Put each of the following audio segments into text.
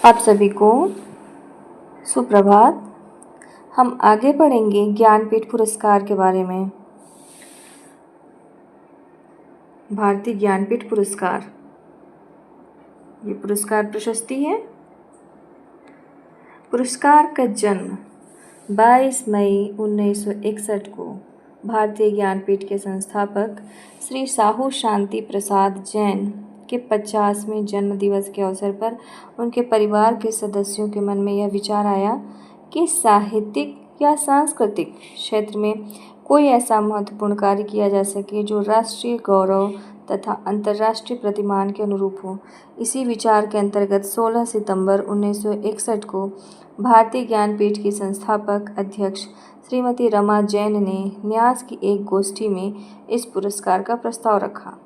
आप सभी को सुप्रभात। हम आगे पढ़ेंगे ज्ञानपीठ पुरस्कार के बारे में। भारतीय ज्ञानपीठ पुरस्कार, ये पुरस्कार प्रशस्ति है। पुरस्कार का जन्म 22 मई 1961 को भारतीय ज्ञानपीठ के संस्थापक श्री साहू शांति प्रसाद जैन के 50वें जन्म दिवस के अवसर पर उनके परिवार के सदस्यों के मन में यह विचार आया कि साहित्यिक या सांस्कृतिक क्षेत्र में कोई ऐसा महत्वपूर्ण कार्य किया जा सके जो राष्ट्रीय गौरव तथा अंतर्राष्ट्रीय प्रतिमान के अनुरूप हो। इसी विचार के अंतर्गत 16 सितंबर 1961 को भारतीय ज्ञानपीठ की संस्थापक अध्यक्ष श्रीमती रमा जैन ने न्यास की एक गोष्ठी में इस पुरस्कार का प्रस्ताव रखा।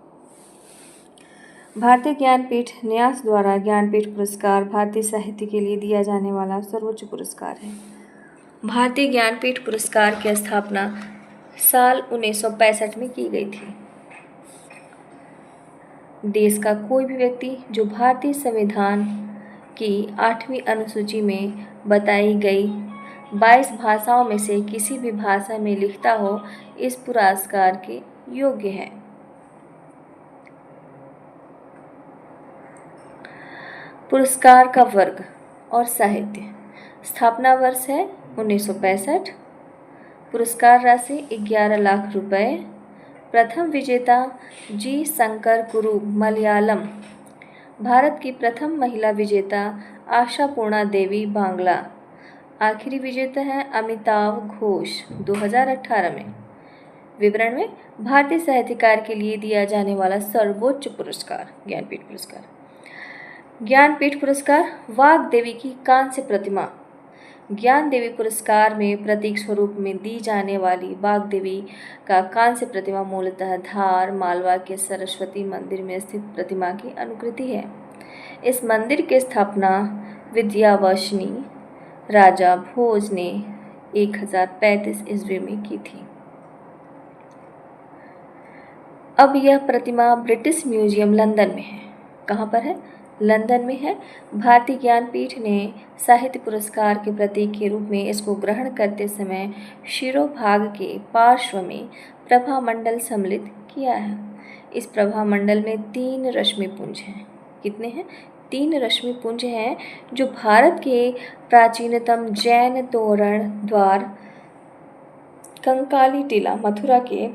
भारतीय ज्ञानपीठ न्यास द्वारा ज्ञानपीठ पुरस्कार भारतीय साहित्य के लिए दिया जाने वाला सर्वोच्च पुरस्कार है। भारतीय ज्ञानपीठ पुरस्कार की स्थापना साल 1965 में की गई थी। देश का कोई भी व्यक्ति जो भारतीय संविधान की 8वीं अनुसूची में बताई गई 22 भाषाओं में से किसी भी भाषा में लिखता हो, इस पुरस्कार के योग्य है। पुरस्कार का वर्ग और साहित्य। स्थापना वर्ष है 1965। पुरस्कार राशि 11 लाख रुपए। प्रथम विजेता जी शंकर कुरु, मलयालम। भारत की प्रथम महिला विजेता आशापूर्णा देवी, बांग्ला। आखिरी विजेता है अमिताव घोष, 2018 में। विवरण में भारतीय साहित्यकार के लिए दिया जाने वाला सर्वोच्च पुरस्कार ज्ञानपीठ पुरस्कार। ज्ञानपीठ पुरस्कार वाग्देवी की कांस्य प्रतिमा। ज्ञान देवी पुरस्कार में प्रतीक स्वरूप में दी जाने वाली वाग्देवी का कांस्य प्रतिमा मूलतः धार, मालवा के सरस्वती मंदिर में स्थित प्रतिमा की अनुकृति है। इस मंदिर की स्थापना विद्यावशिनी राजा भोज ने 1035 ईस्वी में की थी। अब यह प्रतिमा ब्रिटिश म्यूजियम लंदन में है। कहाँ पर है? लंदन में है। भारतीय ज्ञानपीठ ने साहित्य पुरस्कार के प्रतीक के रूप में इसको ग्रहण करते समय शिरोभाग के पार्श्व में प्रभामंडल सम्मिलित किया है। इस प्रभामंडल में 3 रश्मिपुंज हैं। कितने हैं? 3 रश्मिपुंज हैं, जो भारत के प्राचीनतम जैन तोरण द्वार कंकाली टीला मथुरा के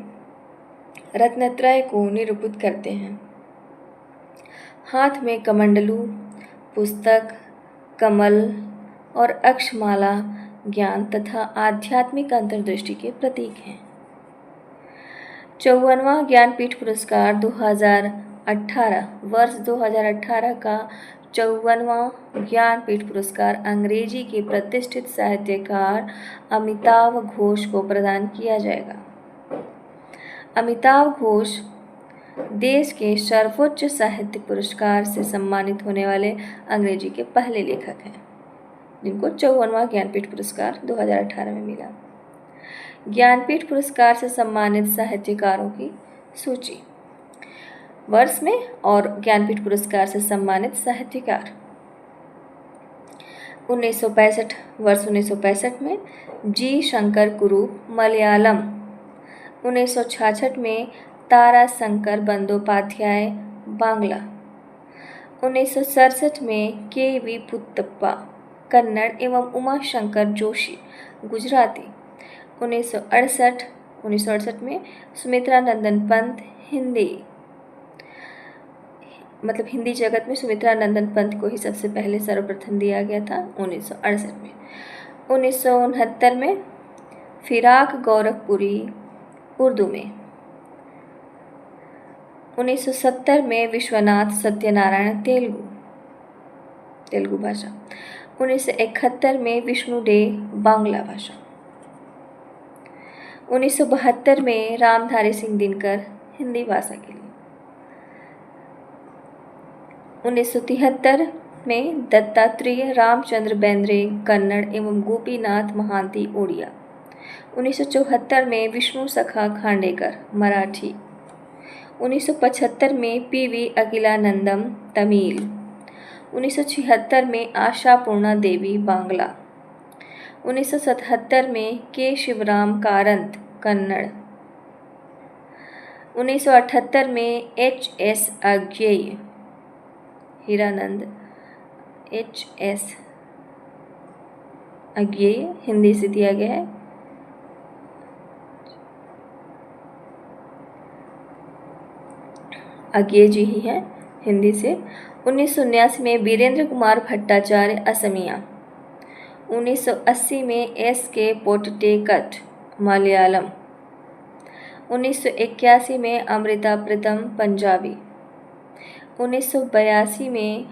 रत्नत्रय को निरूपित करते हैं। हाथ में कमंडलू, पुस्तक, कमल और अक्षमाला ज्ञान तथा आध्यात्मिक अंतर्दृष्टि के प्रतीक हैं। 54वां ज्ञानपीठ पुरस्कार 2018 वर्ष 2018 का 54वां ज्ञानपीठ पुरस्कार अंग्रेजी के प्रतिष्ठित साहित्यकार अमिताव घोष को प्रदान किया जाएगा। अमिताव घोष देश के सर्वोच्च साहित्य पुरस्कार से सम्मानित होने वाले अंग्रेजी के पहले लेखक हैं, जिनको 54वां ज्ञानपीठ पुरस्कार 2018 में मिला। ज्ञानपीठ पुरस्कार से सम्मानित साहित्यकारों की सूची वर्ष में और ज्ञानपीठ पुरस्कार से सम्मानित साहित्यकार। 1965 वर्ष 1965 में जी शंकर कुरु, मलयालम। 1966 में तारा शंकर बंदोपाध्याय, बांग्ला। 1967 में के.वी. पुत्तप्पा, कन्नड़ एवं उमा शंकर जोशी, गुजराती। 1968 में सुमित्रा नंदन पंत, हिंदी। मतलब हिंदी जगत में सुमित्रा नंदन पंत को ही सबसे पहले सर्वप्रथम दिया गया था 1968 में। 1969 में फिराक गोरखपुरी, उर्दू में। 1970 में विश्वनाथ सत्यनारायण, तेलुगु भाषा। 1971 में विष्णु डे, बांग्ला भाषा। 1972 में रामधारी सिंह दिनकर, हिंदी भाषा के लिए। 1973 में दत्तात्रेय रामचंद्र बेंद्रे, कन्नड़ एवं गोपीनाथ महांती, उड़िया। 1974 में विष्णु सखा खांडेकर, मराठी। 1975 में पी.वी. अखिलानंदम, तमिल। 1976 में आशापूर्णा देवी बांग्ला। 1977 में के शिवराम कारंत कन्नड़। 1978 में H.S. अज्ञेय हीरानंद H.S. अज्ञेय हिंदी से दिया गया है। अज्ञेय जी ही है हिंदी से। 1979 में वीरेंद्र कुमार भट्टाचार्य असमिया। 1980 में S.K. पोटटेकट मलयालम। 1981 में अमृता प्रीतम पंजाबी। 1982 में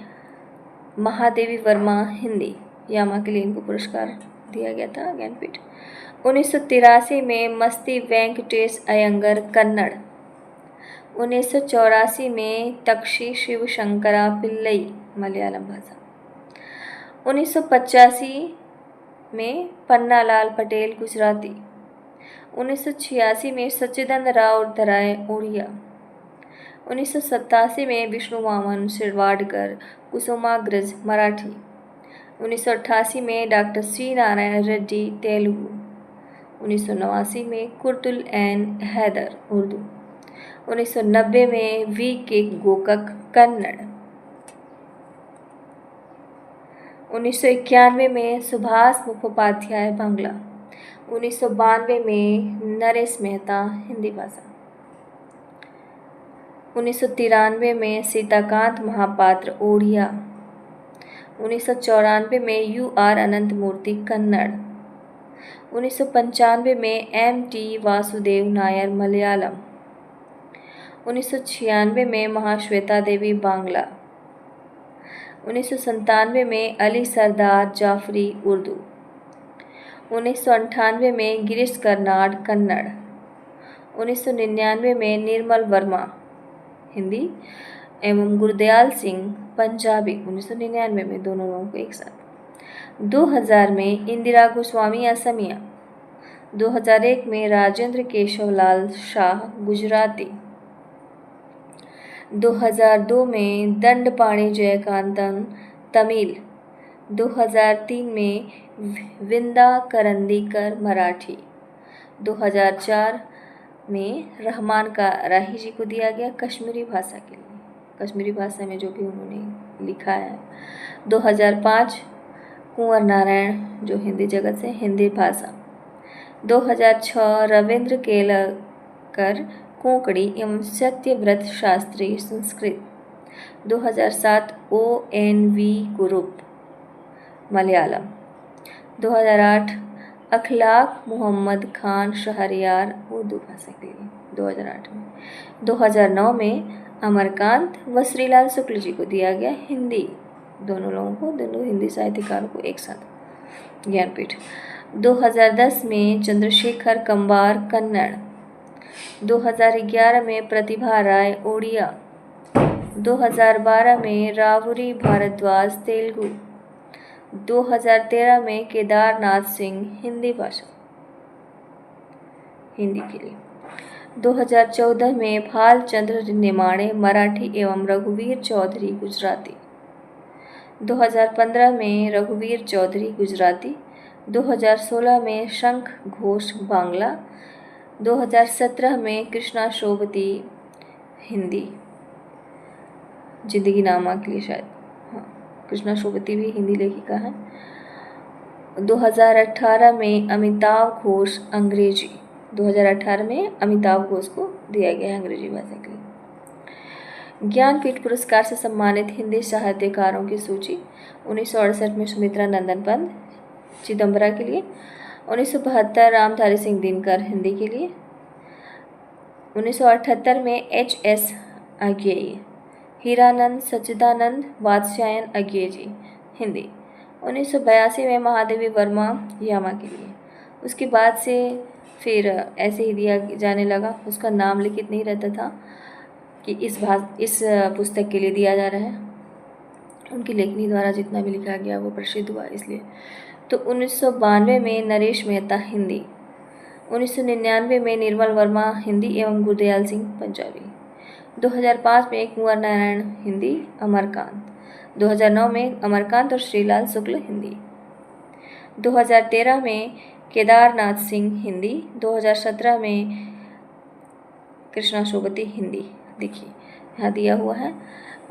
महादेवी वर्मा हिंदी, यामा के लिए इनको पुरस्कार दिया गया था ज्ञानपीठ। 1983 में मस्ती वेंकटेश अयंगर कन्नड़। 1984 में तक्षी शिव शंकरा पिल्लई मलयालम भाषा। 1985 में पन्नालाल पटेल गुजराती। 1986 में सच्चिदानंद राव दराय उड़िया। 1987 में विष्णु वामन शिरवाडकर कुसुमाग्रज मराठी। 1988 में डॉक्टर सी नारायण रेड्डी तेलुगु। 1989 में कुर्तुल एन हैदर उर्दू। 1990 में V.K. गोकक कन्नड़। 1991 में सुभाष मुखोपाध्याय बांग्ला। 1992 में नरेश मेहता हिंदी भाषा। 1993 में सीताकांत महापात्र ओडिया। 1994 में U.R. अनंत मूर्ति कन्नड़। 1995 में M.T. वासुदेव नायर मलयालम। 1996 में महाश्वेता देवी बांग्ला। 1997 में अली सरदार जाफरी उर्दू। 1998 में गिरीश कर्नाड कन्नड़। 1999 में निर्मल वर्मा हिंदी एवं गुरदयाल सिंह पंजाबी। 1999 में दोनों लोगों को एक साथ। 2000 में इंदिरा गोस्वामी असमिया। 2001 में राजेंद्र केशवलाल शाह गुजराती। 2002 में दंडपाणि जयकांतन तमिल। 2003 में विंदा करंदीकर मराठी। 2004 में रहमान का राही जी को दिया गया कश्मीरी भाषा के लिए, कश्मीरी भाषा में जो भी उन्होंने लिखा है। 2005 कुंवर नारायण जो हिंदी जगत से हिंदी भाषा। 2006 रविंद्र केलकर कोंकणी एवं सत्यव्रत शास्त्री संस्कृत। 2007 ONV कुरूप मलयालम। 2008 अखलाक मोहम्मद खान शहरियार उर्दू भाषा के लिए 2008 में। 2009 में अमरकांत व श्रीलाल शुक्ल जी को दिया गया हिंदी, दोनों लोगों को, दोनों हिंदी साहित्यकारों को एक साथ ज्ञानपीठ। 2010 में चंद्रशेखर कंबार कन्नड़। 2011 में प्रतिभा राय ओडिया। 2012 में राहुरी भारद्वाज तेलुगु। 2013 में केदारनाथ सिंह हिंदी भाषा हिंदी के लिए। 2014 में भालचंद्र निमाणे मराठी एवं रघुवीर चौधरी गुजराती। 2015 में रघुवीर चौधरी गुजराती। 2016 में शंख घोष बांग्ला। 2017 में कृष्णा शोभती हिंदी, जिंदगी नामा के लिए शायद, हाँ, कृष्णा शोभती भी हिंदी लेखिका है। 2018 में अमिताभ घोष अंग्रेजी। 2018 में अमिताभ घोष को दिया गया है अंग्रेजी भाषा के लिए। ज्ञानपीठ पुरस्कार से सम्मानित हिंदी साहित्यकारों की सूची। 1968 में सुमित्रा नंदन पंत चिदम्बरा के लिए। 1972 रामधारी सिंह दिनकर हिंदी के लिए। 1978 में H.S. अज्ञेय। हीरानंद सच्चिदानंद वात्स्यायन अज्ञेय जी हिंदी। 1982 में महादेवी वर्मा यामा के लिए। उसके बाद से फिर ऐसे ही दिया जाने लगा, उसका नाम लिखित नहीं रहता था कि इस पुस्तक के लिए दिया जा रहा है, उनकी लेखनी द्वारा जितना भी लिखा गया वो प्रसिद्ध हुआ इसलिए। तो 1992 में नरेश मेहता हिंदी। 1999 में निर्मल वर्मा हिंदी एवं गुरदयाल सिंह पंजाबी। 2005 में कुंवर नारायण हिंदी अमरकांत। 2009 में अमरकांत और श्रीलाल शुक्ल हिंदी। 2013 में केदारनाथ सिंह हिंदी। 2017 में कृष्णा शोभती हिंदी। देखिए यहाँ दिया हुआ है।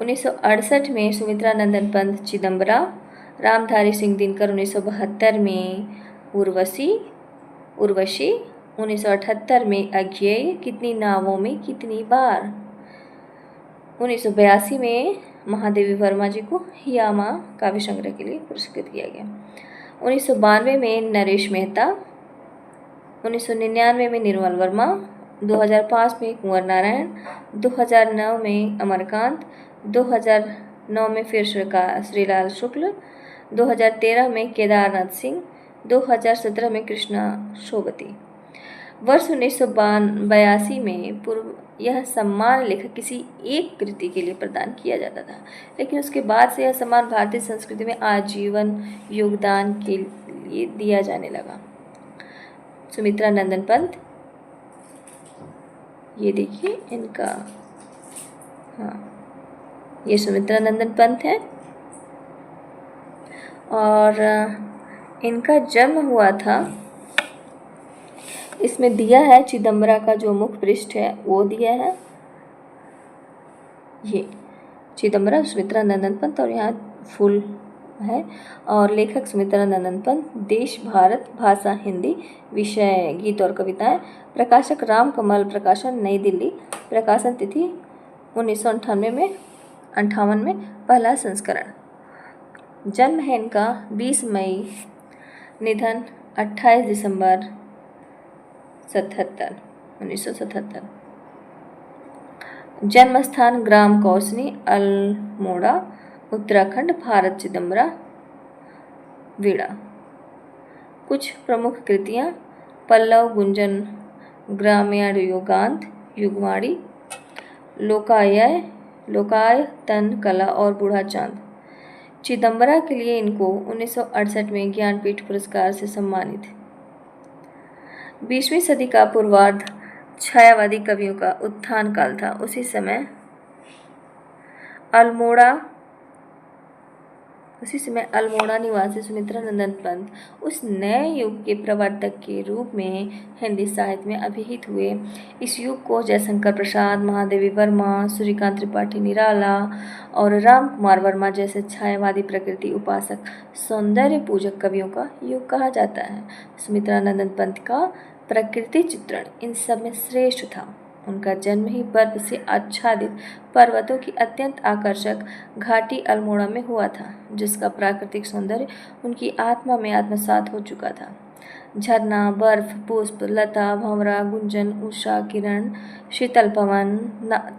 1968 में सुमित्रा नंदन पंत चिदम्बरा। रामधारी सिंह दिनकर 1972 में उर्वशी। 1978 में अज्ञेय, कितनी नावों में कितनी बार। 1982 में महादेवी वर्मा जी को यामा काव्य संग्रह के लिए पुरस्कृत किया गया। 1992 में नरेश मेहता। 1999 में निर्मल वर्मा। 2005 में कुंवर नारायण। 2009 में अमरकांत। 2009 में फिर श्रीलाल शुक्ल। 2013 में केदारनाथ सिंह। 2017 में कृष्णा शोभती। वर्ष 1982 में पूर्व यह सम्मान लेखक किसी एक कृति के लिए प्रदान किया जाता था, लेकिन उसके बाद से यह सम्मान भारतीय संस्कृति में आजीवन योगदान के लिए दिया जाने लगा। सुमित्रा नंदन पंत, ये देखिए इनका, हाँ ये सुमित्रा नंदन पंत है और इनका जन्म हुआ था, इसमें दिया है चिदम्बरा का जो मुख पृष्ठ है वो दिया है, ये चिदम्बरा सुमित्रा नंदन पंत और यहाँ फूल है। और लेखक सुमित्रा नंदन पंत। देश भारत, भाषा हिंदी, विषय गीत और कविताएं। प्रकाशक राम कमल प्रकाशन, नई दिल्ली। प्रकाशन तिथि 1958 में पहला संस्करण। जन्म है इनका 20 मई, निधन 28 दिसंबर 1977। जन्म स्थान ग्राम कौसनी, अल्मोड़ा, उत्तराखंड, भारत। चिदम्बरा, वीणा। कुछ प्रमुख कृतियाँ: पल्लव, गुंजन, ग्राम्य युगांत, युगवाणी, लोकायतन कला और बूढ़ा चांद। चिदम्बरा के लिए इनको 1968 में ज्ञानपीठ पुरस्कार से सम्मानित। 20वीं सदी का पूर्वार्ध छायावादी कवियों का उत्थान काल था। उसी समय अल्मोड़ा निवासी सुमित्रा नंदन पंत उस नए युग के प्रवर्तक के रूप में हिंदी साहित्य में अभिहित हुए। इस युग को जयशंकर प्रसाद, महादेवी वर्मा, सूर्यकांत त्रिपाठी निराला और राम कुमार वर्मा जैसे छायावादी प्रकृति उपासक, सौंदर्य पूजक कवियों का युग कहा जाता है। सुमित्रा नंदन पंत का प्रकृति चित्रण इन सब में श्रेष्ठ था। उनका जन्म ही बर्फ से आच्छादित पर्वतों की अत्यंत आकर्षक घाटी अल्मोड़ा में हुआ था, जिसका प्राकृतिक सौंदर्य उनकी आत्मा में आत्मसात हो चुका था। झरना, बर्फ, पुष्प, लता, भंवरा, गुंजन, उषा किरण, शीतल पवन,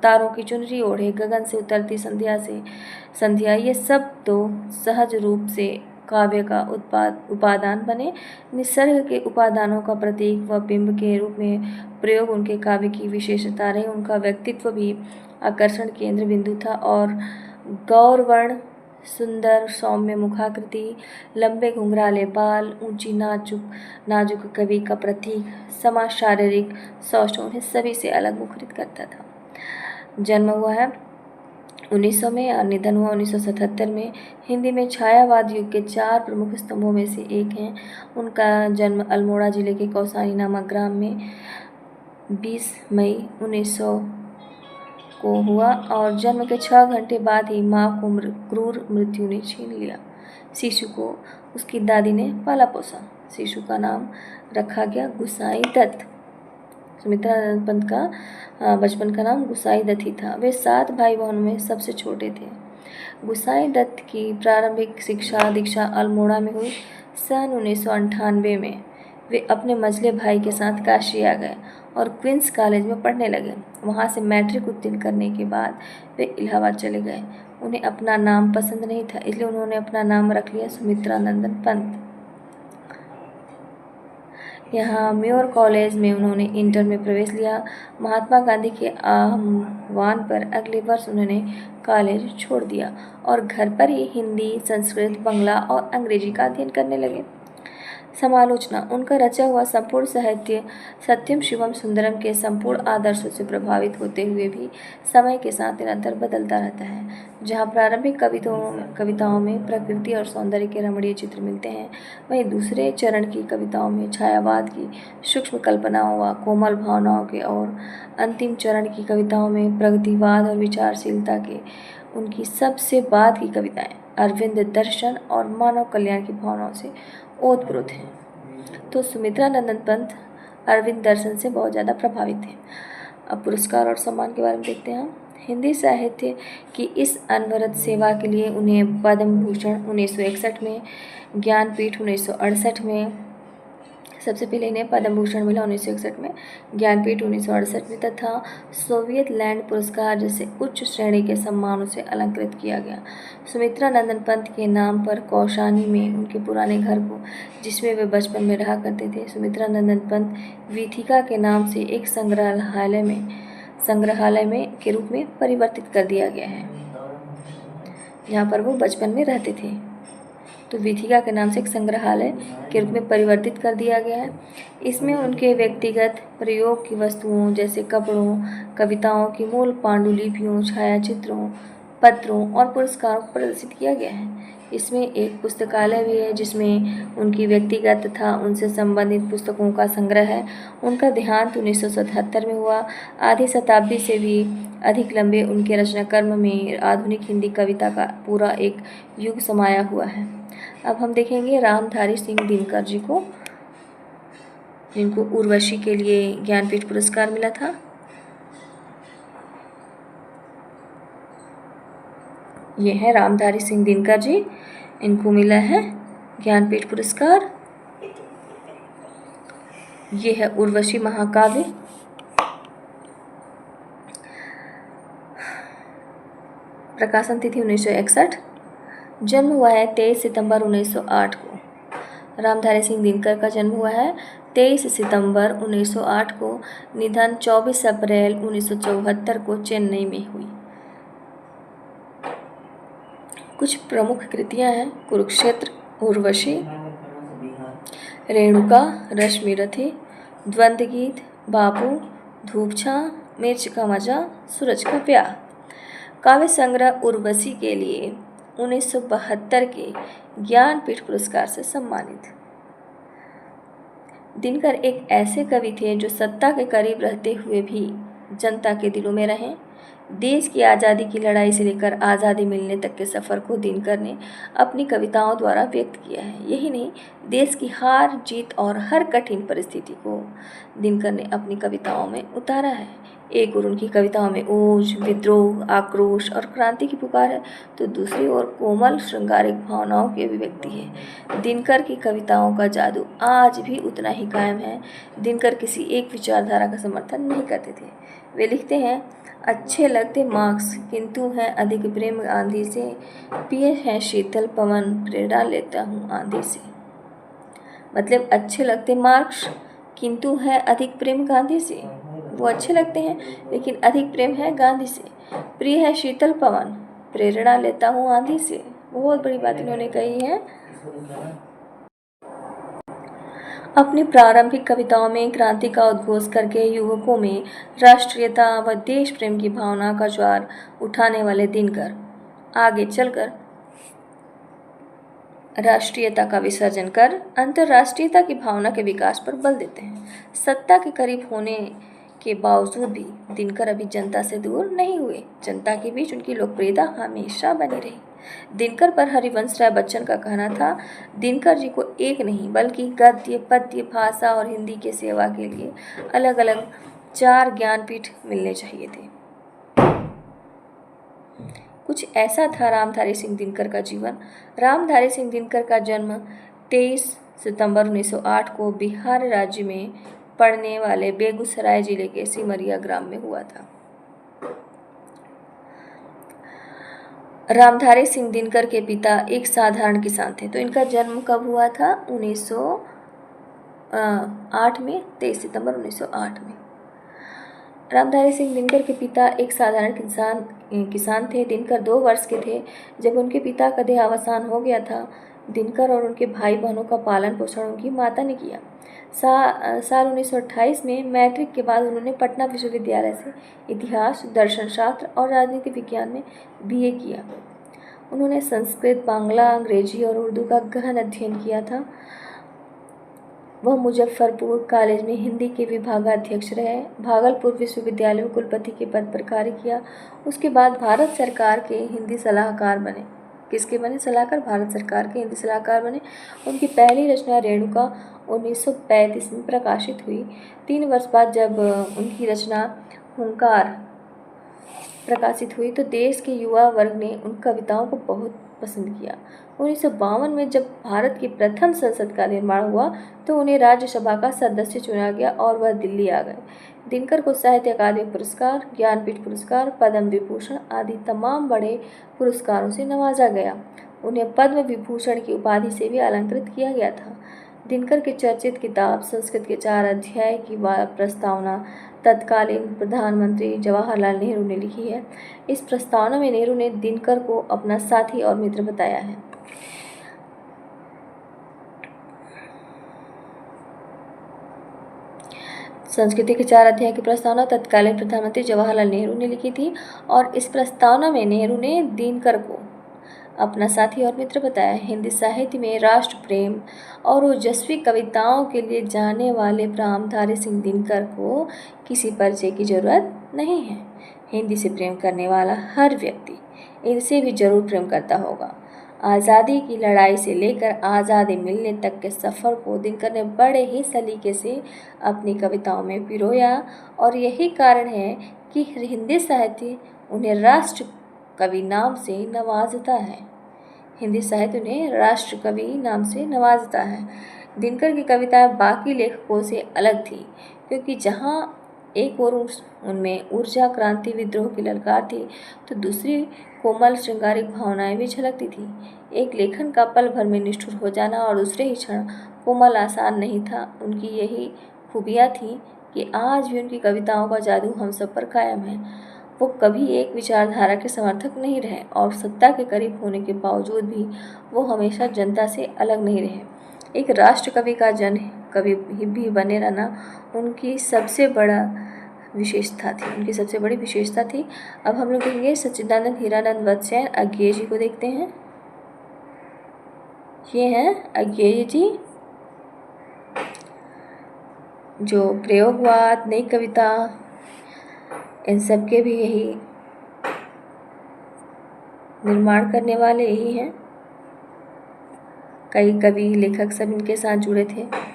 तारों की चुनरी ओढ़े, गगन से उतरती संध्या, ये सब तो सहज रूप से काव्य का उपादान बने। निसर्ग के उपादानों का प्रतीक व बिंब के रूप में प्रयोग उनके काव्य की विशेषता रही। उनका व्यक्तित्व भी आकर्षण केंद्र बिंदु था और गौरवर्ण, सुंदर सौम्य मुखाकृति, लंबे घुंघराले बाल, ऊंची नाजुक कवि का प्रतीक, समा शारीरिक सौष्ठव उन्हें सभी से अलग मुखरित करता था। जन्म हुआ है 1900 में और निधन हुआ 1977 में। हिंदी में छायावाद युग के 4 प्रमुख स्तंभों में से एक हैं। उनका जन्म अल्मोड़ा जिले के कौसानी नामक ग्राम में 20 मई 1900 को हुआ और जन्म के 6 घंटे बाद ही मां को क्रूर मृत्यु ने छीन लिया। शिशु को उसकी दादी ने पाला पोसा। शिशु का नाम रखा गया गुसाई दत्त। सुमित्रा नंदन पंत का बचपन का नाम गुसाई दत्त ही था। वे 7 भाई बहनों में सबसे छोटे थे। गुसाई दत्त की प्रारंभिक शिक्षा दीक्षा अल्मोड़ा में हुई। सन 1998 में वे अपने मझले भाई के साथ काशी आ गए और क्वींस कॉलेज में पढ़ने लगे। वहाँ से मैट्रिक उत्तीर्ण करने के बाद वे इलाहाबाद चले गए। उन्हें अपना नाम पसंद नहीं था, इसलिए उन्होंने अपना नाम रख लिया सुमित्रा नंदन पंत। यहाँ म्योर कॉलेज में उन्होंने इंटर में प्रवेश लिया। महात्मा गांधी के आह्वान पर अगले वर्ष उन्होंने कॉलेज छोड़ दिया और घर पर ही हिंदी, संस्कृत, बंगला और अंग्रेजी का अध्ययन करने लगे। समालोचना। उनका रचा हुआ संपूर्ण साहित्य सत्यम शिवम सुंदरम के संपूर्ण आदर्शों से प्रभावित होते हुए भी समय के साथ निरंतर बदलता रहता है। जहाँ प्रारंभिक कविताओं में प्रकृति और सौंदर्य के रमणीय चित्र मिलते हैं, वहीं दूसरे चरण की कविताओं में छायावाद की सूक्ष्म कल्पनाओं व कोमल भावनाओं के, और अंतिम चरण की कविताओं में प्रगतिवाद और विचारशीलता के उनकी सबसे बाद की कविताएं अरविंद दर्शन और मानव कल्याण की भावनाओं से ओतप्रोत हैं। तो सुमित्रा नंदन पंत अरविंद दर्शन से बहुत ज़्यादा प्रभावित थे। अब पुरस्कार और सम्मान के बारे में देखते हैं। हिंदी साहित्य की इस अनवरत सेवा के लिए उन्हें पद्म भूषण 1961 में, ज्ञानपीठ 1968 में, सबसे पहले इन्हें पद्म भूषण मिला 1961 में, ज्ञानपीठ 1968 में, तथा सोवियत लैंड पुरस्कार जैसे उच्च श्रेणी के सम्मानों से अलंकृत किया गया। सुमित्रा नंदन पंत के नाम पर कौशानी में उनके पुराने घर को, जिसमें वे बचपन में रहा करते थे, सुमित्रा नंदन पंत वीथिका के नाम से एक संग्रहालय में के रूप में परिवर्तित कर दिया गया है, जहाँ पर वो बचपन में रहते थे। तो वीथिका के नाम से एक संग्रहालय के रूप में परिवर्तित कर दिया गया है। इसमें उनके व्यक्तिगत प्रयोग की वस्तुओं जैसे कपड़ों, कविताओं की मूल पांडुलिपियों, छायाचित्रों, पत्रों और पुरस्कारों को प्रदर्शित किया गया है। इसमें एक पुस्तकालय भी है जिसमें उनकी व्यक्तिगत तथा उनसे संबंधित पुस्तकों का संग्रह है। उनका देहांत 1977 में हुआ। आधी शताब्दी से भी अधिक लंबे उनके रचनाकर्म में आधुनिक हिंदी कविता का पूरा एक युग समाया हुआ है। अब हम देखेंगे रामधारी सिंह दिनकर जी को, जिनको उर्वशी के लिए ज्ञानपीठ पुरस्कार मिला था। ये है रामधारी सिंह दिनकर जी, इनको मिला है ज्ञानपीठ पुरस्कार। ये है उर्वशी महाकाव्य। प्रकाशन तिथि 1961। जन्म हुआ है 23 सितंबर 1908 को। रामधारी सिंह दिनकर का जन्म हुआ है 23 सितंबर 1908 को। निधन 24 अप्रैल 1974 को चेन्नई में हुई। कुछ प्रमुख कृतियां हैं: कुरुक्षेत्र, उर्वशी, रेणुका, रश्मिरथी, द्वंद्व गीत, बापू, धूपछांव, मिर्च का मजा, सूरज का प्यार। काव्य संग्रह उर्वशी के लिए 1972 के ज्ञानपीठ पुरस्कार से सम्मानित। दिनकर एक ऐसे कवि थे जो सत्ता के करीब रहते हुए भी जनता के दिलों में रहें। देश की आज़ादी की लड़ाई से लेकर आज़ादी मिलने तक के सफ़र को दिनकर ने अपनी कविताओं द्वारा व्यक्त किया है। यही नहीं, देश की हार जीत और हर कठिन परिस्थिति को दिनकर ने अपनी कविताओं में उतारा है। एक ओर उनकी कविताओं में ओज, विद्रोह, आक्रोश और क्रांति की पुकार है, तो दूसरी ओर कोमल श्रृंगारिक भावनाओं की अभिव्यक्ति है। दिनकर की कविताओं का जादू आज भी उतना ही कायम है। दिनकर किसी एक विचारधारा का समर्थन नहीं करते थे। वे लिखते हैं, अच्छे लगते मार्क्स किंतु हैं अधिक प्रेम आंधी से, पिए हैं शीतल पवन प्रेरणा लेता हूँ आंधी से। मतलब अच्छे लगते मार्क्स किंतु है अधिक प्रेम गांधी से। वो अच्छे लगते हैं लेकिन अधिक प्रेम है गांधी से। प्रिय है शीतल पवन, प्रेरणा लेता हूँ आंधी से। बहुत बड़ी बात इन्होंने कही है। अपनी प्रारंभिक कविताओं में क्रांति का उद्घोष करके युवकों में राष्ट्रीयता व देश प्रेम की भावना का ज्वार उठाने वाले दिनकर आगे चलकर राष्ट्रीयता का विसर्जन कर अंतर्राष्ट्रीयता की भावना के विकास पर बल देते हैं। सत्ता के करीब होने के बावजूद भी दिनकर अभी जनता से दूर नहीं हुए। जनता के बीच उनकी लोकप्रियता हमेशा बनी रही। दिनकर पर हरिवंश राय बच्चन का कहना था, दिनकर जी को एक नहीं बल्कि गद्य, पद्य, भाषा और हिंदी के सेवा के लिए अलग अलग 4 ज्ञानपीठ मिलने चाहिए थे। कुछ ऐसा था रामधारी सिंह दिनकर का जीवन। रामधारी सिंह दिनकर का जन्म 23 सितंबर 1908 को बिहार राज्य में पड़ने वाले बेगूसराय जिले के सिमरिया ग्राम में हुआ था। रामधारी सिंह दिनकर के पिता एक साधारण किसान थे। तो इनका जन्म कब हुआ था? 1908 में, 23 सितंबर 1908 में। रामधारी सिंह दिनकर के पिता एक साधारण किसान थे। दिनकर 2 वर्ष के थे जब उनके पिता का देहावसान हो गया था। दिनकर और उनके भाई बहनों का पालन पोषण उनकी माता ने किया। साल 1928 में मैट्रिक के बाद उन्होंने पटना विश्वविद्यालय से इतिहास, दर्शनशास्त्र और राजनीति विज्ञान में बीए किया। उन्होंने संस्कृत, बांग्ला, अंग्रेजी और उर्दू का गहन अध्ययन किया था। वह मुजफ्फरपुर कॉलेज में हिंदी के विभागाध्यक्ष रहे। भागलपुर विश्वविद्यालय में कुलपति के पद पर कार्य किया। उसके बाद भारत सरकार के हिंदी सलाहकार बने। किसके बने सलाहकार? भारत सरकार के हिंदी सलाहकार बने। उनकी पहली रचना रेणुका 1935 में प्रकाशित हुई। 3 वर्ष बाद जब उनकी रचना हुंकार प्रकाशित हुई तो देश के युवा वर्ग ने उन कविताओं को बहुत पसंद किया। 1952 में जब भारत की प्रथम संसद का निर्माण हुआ तो उन्हें राज्यसभा का सदस्य चुना गया और वह दिल्ली आ गए। दिनकर को साहित्य अकादमी पुरस्कार, ज्ञानपीठ पुरस्कार, पद्म विभूषण आदि तमाम बड़े पुरस्कारों से नवाजा गया। उन्हें पद्म विभूषण की उपाधि से भी अलंकृत किया गया था। दिनकर की चर्चित किताब संस्कृत के 4 अध्याय की प्रस्तावना तत्कालीन प्रधानमंत्री जवाहरलाल नेहरू ने लिखी है। इस प्रस्तावना में नेहरू ने दिनकर को अपना साथी और मित्र बताया है। संस्कृति के 4 अध्याय की प्रस्तावना तत्कालीन प्रधानमंत्री जवाहरलाल नेहरू ने लिखी थी और इस प्रस्तावना में नेहरू ने दिनकर को अपना साथी और मित्र बताया। हिंदी साहित्य में राष्ट्र प्रेम और ओजस्वी कविताओं के लिए जाने वाले ब्रह्मधारी सिंह दिनकर को किसी परिचय की जरूरत नहीं है। हिंदी से प्रेम करने वाला हर व्यक्ति इनसे भी जरूर प्रेम करता होगा। आज़ादी की लड़ाई से लेकर आज़ादी मिलने तक के सफ़र को दिनकर ने बड़े ही सलीके से अपनी कविताओं में पिरोया और यही कारण है कि हिंदी साहित्य उन्हें राष्ट्र कवि नाम से नवाजता है। हिंदी साहित्य उन्हें राष्ट्र कवि नाम से नवाजता है। दिनकर की कविताएं बाकी लेखकों से अलग थी क्योंकि जहाँ एक ओर उनमें ऊर्जा, क्रांति, विद्रोह की ललकार थी तो दूसरी कोमल श्रृंगारिक भावनाएं भी झलकती थी। एक लेखन का पल भर में निष्ठुर हो जाना और दूसरे ही क्षण कोमल आसान नहीं था। उनकी यही खूबियाँ थी कि आज भी उनकी कविताओं का जादू हम सब पर कायम है। वो कभी एक विचारधारा के समर्थक नहीं रहे और सत्ता के करीब होने के बावजूद भी वो हमेशा जनता से अलग नहीं रहे। एक राष्ट्र कवि का जन कवि भी बने रहना उनकी सबसे बड़ी विशेषता थी। अब हम लोग देखेंगे सच्चिदानंद हीरानंद वत्सयायन अज्ञेय जी को देखते हैं। ये हैं अज्ञेय जी जो प्रयोगवाद, नई कविता, इन सब के भी यही निर्माण करने वाले यही हैं। कई कवि, लेखक सब इनके साथ जुड़े थे।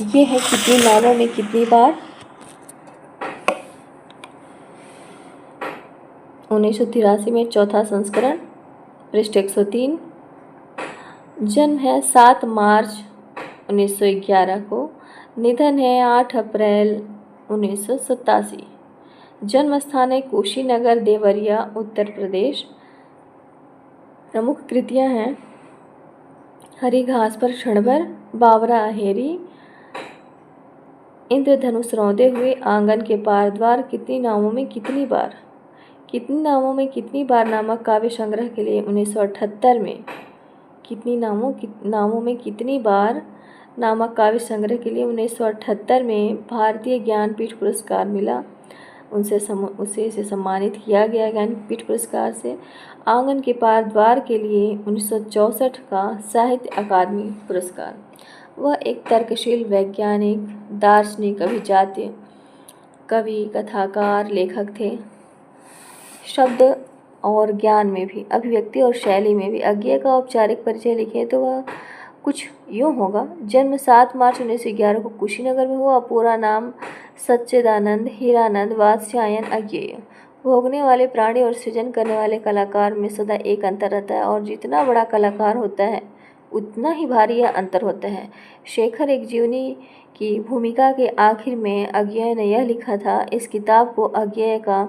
ये है कितनी नामों में कितनी बार। 1983 में चौथा संस्करण, पृष्ठ 103। जन्म है 7 मार्च 1911 को, निधन है 8 अप्रैल 1987। जन्म स्थान है कुशीनगर, देवरिया, उत्तर प्रदेश। प्रमुख कृतियाँ हैं हरी घास पर क्षणभर, बावरा अहेरी, इंद्रधनुष रौंदे हुए, आंगन के पार द्वार, कितनी नामों में कितनी बार। कितनी नामों में कितनी बार नामक काव्य संग्रह के लिए 1978 में कितनी नामों में कितनी बार नामक काव्य संग्रह के लिए 1978 में भारतीय ज्ञानपीठ पुरस्कार मिला। उसे इसे सम्मानित किया गया ज्ञानपीठ पुरस्कार से। आंगन के पार द्वार के लिए 1964 का साहित्य अकादमी पुरस्कार। वह एक तर्कशील वैज्ञानिक, दार्शनिक, अभिजात्य, कवि, कथाकार, लेखक थे। शब्द और ज्ञान में भी, अभिव्यक्ति और शैली में भी। अज्ञेय का औपचारिक परिचय लिखें तो वह कुछ यूँ होगा। जन्म 7 मार्च 1911 को कुशीनगर में हुआ। पूरा नाम सच्चिदानंद हीरानंद वात्स्यायन अज्ञेय। भोगने वाले प्राणी और सृजन करने वाले कलाकार में सदा एक अंतर रहता है और जितना बड़ा कलाकार होता है उतना ही भारी यह अंतर होता है। शेखर एक जीवनी की भूमिका के आखिर में अज्ञेय ने यह लिखा था। इस किताब को अज्ञेय का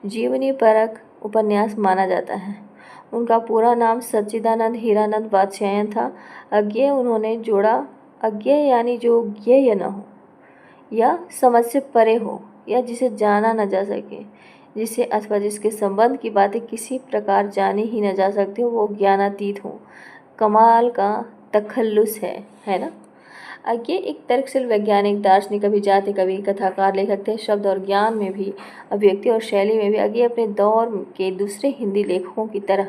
जीवनी परक उपन्यास माना जाता है। उनका पूरा नाम सच्चिदानंद हीरानंद वात्स्यायन था। अज्ञेय उन्होंने जोड़ा। अज्ञेय यानी जो ज्ञेय न हो या समझ से परे हो या जिसे जाना न जा सके। जिसे अथवा जिसके संबंध की बातें किसी प्रकार जानी ही न जा सकती हो, वो ज्ञानातीत हो। कमाल का तखल्लुस है ना। ये एक तर्कशील वैज्ञानिक, दार्शनिक, अभिजात कवि, कथाकार, लेखक थे। शब्द और ज्ञान में भी, अभिव्यक्ति और शैली में भी ये अपने दौर के दूसरे हिंदी लेखकों की तरह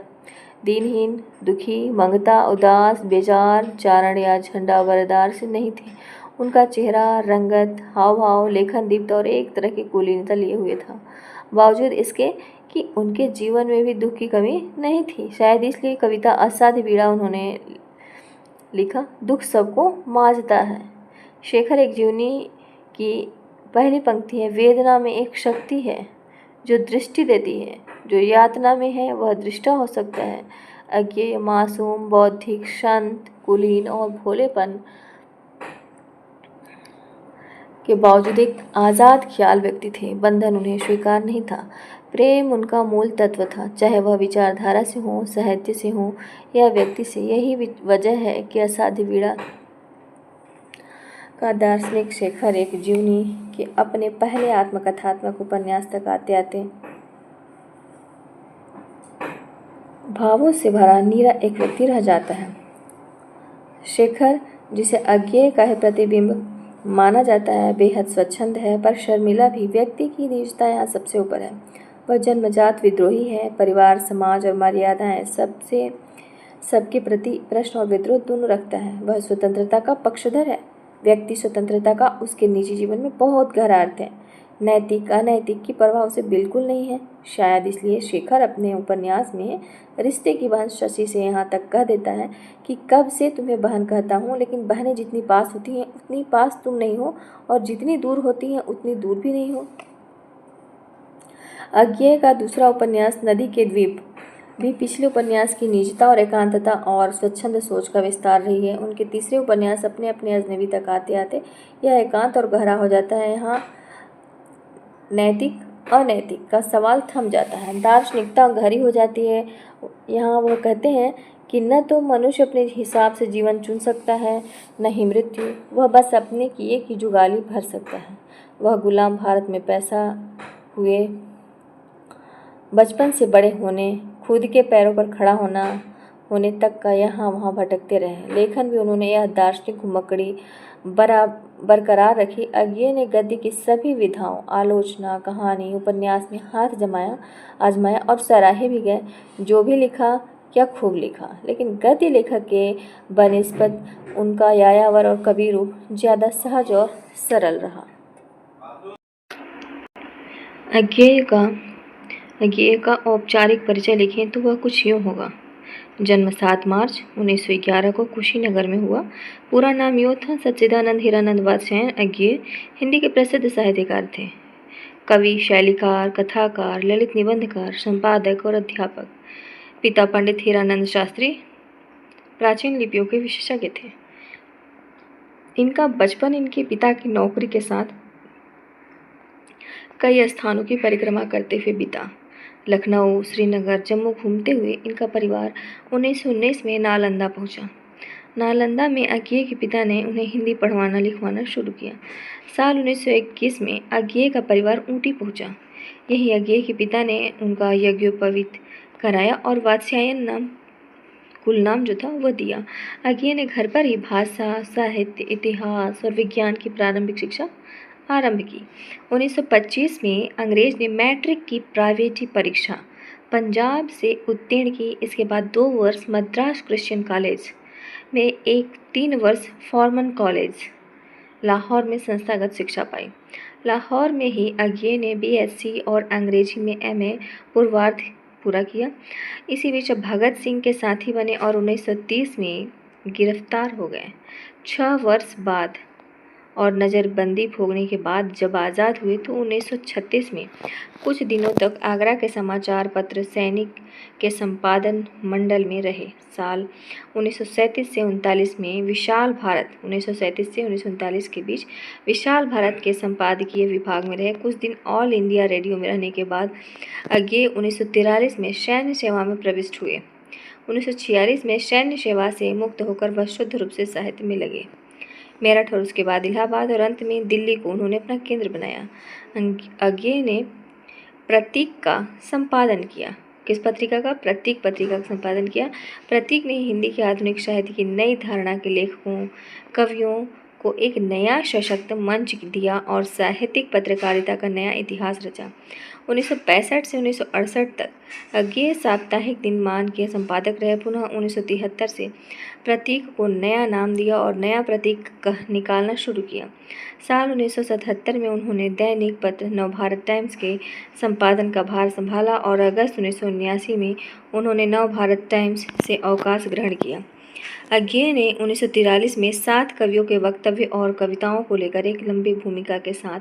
दीनहीन, दुखी, मंगता, उदास, बेजार, चारण या झंडा बरदार से नहीं थे। उनका चेहरा, रंगत, हाव भाव, लेखन दीप्त और एक तरह की कुलीनता लिए हुए था। बावजूद इसके कि उनके जीवन में भी दुख की कमी नहीं थी। शायद इसलिए कविता असाध्य पीड़ा उन्होंने लिखा। दुख सबको मांझता है। शेखर एक जीवनी की पहली पंक्ति है। वेदना में एक शक्ति है जो दृष्टि देती है। जो यातना में है वह दृष्टा हो सकता है। अज्ञेय, मासूम, बौद्धिक, शांत, कुलीन और भोलेपन के बावजूद एक आज़ाद ख्याल व्यक्ति थे। बंधन उन्हें स्वीकार नहीं था। प्रेम उनका मूल तत्व था, चाहे वह विचारधारा से हो, साहित्य से हो या व्यक्ति से। यही वजह है कि असाध्य पीड़ा का दार्शनिक शेखर एक जीवनी के अपने पहले आत्मकथात्मक उपन्यास तक आते आते भावों से भरा नीरा एक व्यक्ति रह जाता है। शेखर, जिसे अज्ञेय का ही प्रतिबिंब माना जाता है, बेहद स्वच्छंद है पर शर्मिला भी। व्यक्ति की निजता यहाँ सबसे ऊपर है। वह जन्मजात विद्रोही है। परिवार, समाज और मर्यादाएं सबके प्रति प्रश्न और विद्रोह दोनों रखता है। वह स्वतंत्रता का पक्षधर है। व्यक्ति स्वतंत्रता का उसके निजी जीवन में बहुत गहरा अर्थ है। नैतिक अनैतिक की परवाह उसे बिल्कुल नहीं है। शायद इसलिए शेखर अपने उपन्यास में रिश्ते की बहन शशि से यहाँ तक कह देता है कि कब से तुम्हें बहन कहता हूँ, लेकिन बहनें जितनी पास होती हैं उतनी पास तुम नहीं हो, और जितनी दूर होती हैं उतनी दूर भी नहीं हो। अज्ञेय का दूसरा उपन्यास नदी के द्वीप भी पिछले उपन्यास की निजता और एकांतता और स्वच्छंद सोच का विस्तार रही है। उनके तीसरे उपन्यास अपने अपने अजनबी तक आते आते यह एकांत और गहरा हो जाता है। यहाँ नैतिक अनैतिक का सवाल थम जाता है। दार्शनिकता गहरी हो जाती है। यहाँ वह कहते हैं कि न तो मनुष्य अपने हिसाब से जीवन चुन सकता है, न ही मृत्यु। वह बस अपने किए की जुगाली भर सकता है। वह गुलाम भारत में पैसा हुए, बचपन से बड़े होने, खुद के पैरों पर खड़ा होने तक का यहाँ वहाँ भटकते रहे। लेखन भी उन्होंने यह दार्शनिक घुमक्कड़ी बरकरार रखी। अज्ञेय ने गद्य की सभी विधाओं, आलोचना, कहानी, उपन्यास में हाथ आजमाया और सराहे भी गए। जो भी लिखा क्या खूब लिखा, लेकिन गद्य लेखक के बनिस्बत उनका यायावर और कवि रूप ज़्यादा सहज और सरल रहा। अज्ञेय का औपचारिक परिचय लिखें तो वह कुछ यूँ होगा। जन्म 7 मार्च 1911 को कुशीनगर में हुआ। पूरा नाम यूँ था सच्चिदानंद हीरानंद वात्स्यायन अज्ञेय। हिंदी के प्रसिद्ध साहित्यकार थे। कवि, शैलीकार, कथाकार, ललित निबंधकार, संपादक और अध्यापक। पिता पंडित हीरानंद शास्त्री प्राचीन लिपियों के विशेषज्ञ थे। इनका बचपन इनके पिता की नौकरी के साथ कई स्थानों की परिक्रमा करते हुए बीता। लखनऊ, श्रीनगर, जम्मू घूमते हुए इनका परिवार 1919 में नालंदा पहुंचा। नालंदा में अज्ञेय के पिता ने उन्हें हिंदी पढ़वाना लिखवाना शुरू किया। साल 1921 में अज्ञेय का परिवार ऊटी पहुंचा। यही अज्ञेय के पिता ने उनका यज्ञोपवीत कराया और वात्स्यायन कुल नाम जो था वह दिया। अज्ञेय ने घर पर ही भाषा, साहित्य, इतिहास और विज्ञान की प्रारंभिक शिक्षा आरंभ की। 1925 में अंग्रेज ने मैट्रिक की प्राइवेटी परीक्षा पंजाब से उत्तीर्ण की। इसके बाद 2 वर्ष मद्रास क्रिश्चियन कॉलेज में, 3 वर्ष फॉर्मन कॉलेज लाहौर में संस्थागत शिक्षा पाई। लाहौर में ही अज्ञेय ने BSc और अंग्रेजी में MA पूर्वार्ध पूरा किया। इसी बीच भगत सिंह के साथी बने और 1930 में गिरफ्तार हो गए। 6 वर्ष बाद और नज़रबंदी भोगने के बाद जब आज़ाद हुए तो 1936 में कुछ दिनों तक आगरा के समाचार पत्र सैनिक के संपादन मंडल में रहे। साल 1937 से 39 में विशाल भारत 1937 से 1939 के बीच विशाल भारत के संपादकीय विभाग में रहे। कुछ दिन ऑल इंडिया रेडियो में रहने के बाद अज्ञेय 1943 में सैन्य सेवा में प्रविष्ट हुए। 1946 में सैन्य सेवा से मुक्त होकर वह शुद्ध रूप से साहित्य में लगे। मेरठ और उसके बाद इलाहाबाद और अंत में दिल्ली को उन्होंने अपना केंद्र बनाया। अज्ञेय ने प्रतीक का संपादन किया। किस पत्रिका का? प्रतीक पत्रिका का संपादन किया। प्रतीक ने हिंदी के आधुनिक साहित्य की नई धारणा के लेखकों, कवियों को एक नया सशक्त मंच दिया और साहित्यिक पत्रकारिता का नया इतिहास रचा। 1965 से 1968 तक अज्ञेय साप्ताहिक दिनमान के संपादक रहे। पुनः 1973 से प्रतीक को नया नाम दिया और नया प्रतीक निकालना शुरू किया। साल 1977 में उन्होंने दैनिक पत्र नवभारत टाइम्स के संपादन का भार संभाला और अगस्त 1979 में उन्होंने नवभारत टाइम्स से अवकाश ग्रहण किया। अज्ञेय ने 1943 में 7 कवियों के वक्तव्य और कविताओं को लेकर एक लंबी भूमिका के साथ